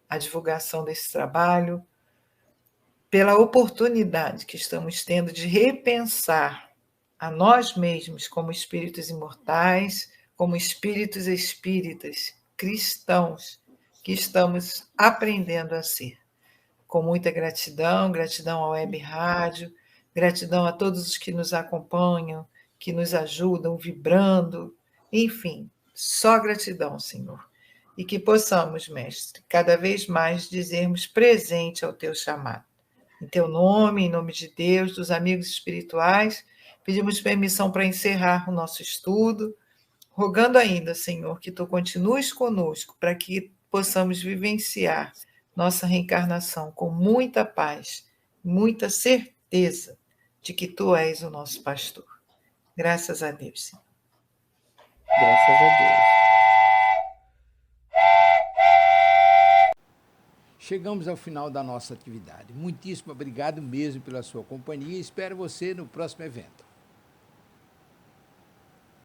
a divulgação desse trabalho, pela oportunidade que estamos tendo de repensar a nós mesmos como espíritos imortais, como espíritos espíritas, cristãos, que estamos aprendendo a ser. Com muita gratidão, gratidão ao Web Rádio, gratidão a todos os que nos acompanham, que nos ajudam, vibrando, enfim, só gratidão, Senhor. E que possamos, mestre, cada vez mais dizermos presente ao teu chamado. Em teu nome, em nome de Deus, dos amigos espirituais, pedimos permissão para encerrar o nosso estudo, rogando ainda, Senhor, que tu continues conosco para que possamos vivenciar nossa reencarnação com muita paz, muita certeza de que tu és o nosso pastor. Graças a Deus, Senhor. Graças a Deus. Chegamos ao final da nossa atividade. Muitíssimo obrigado mesmo pela sua companhia e espero você no próximo evento.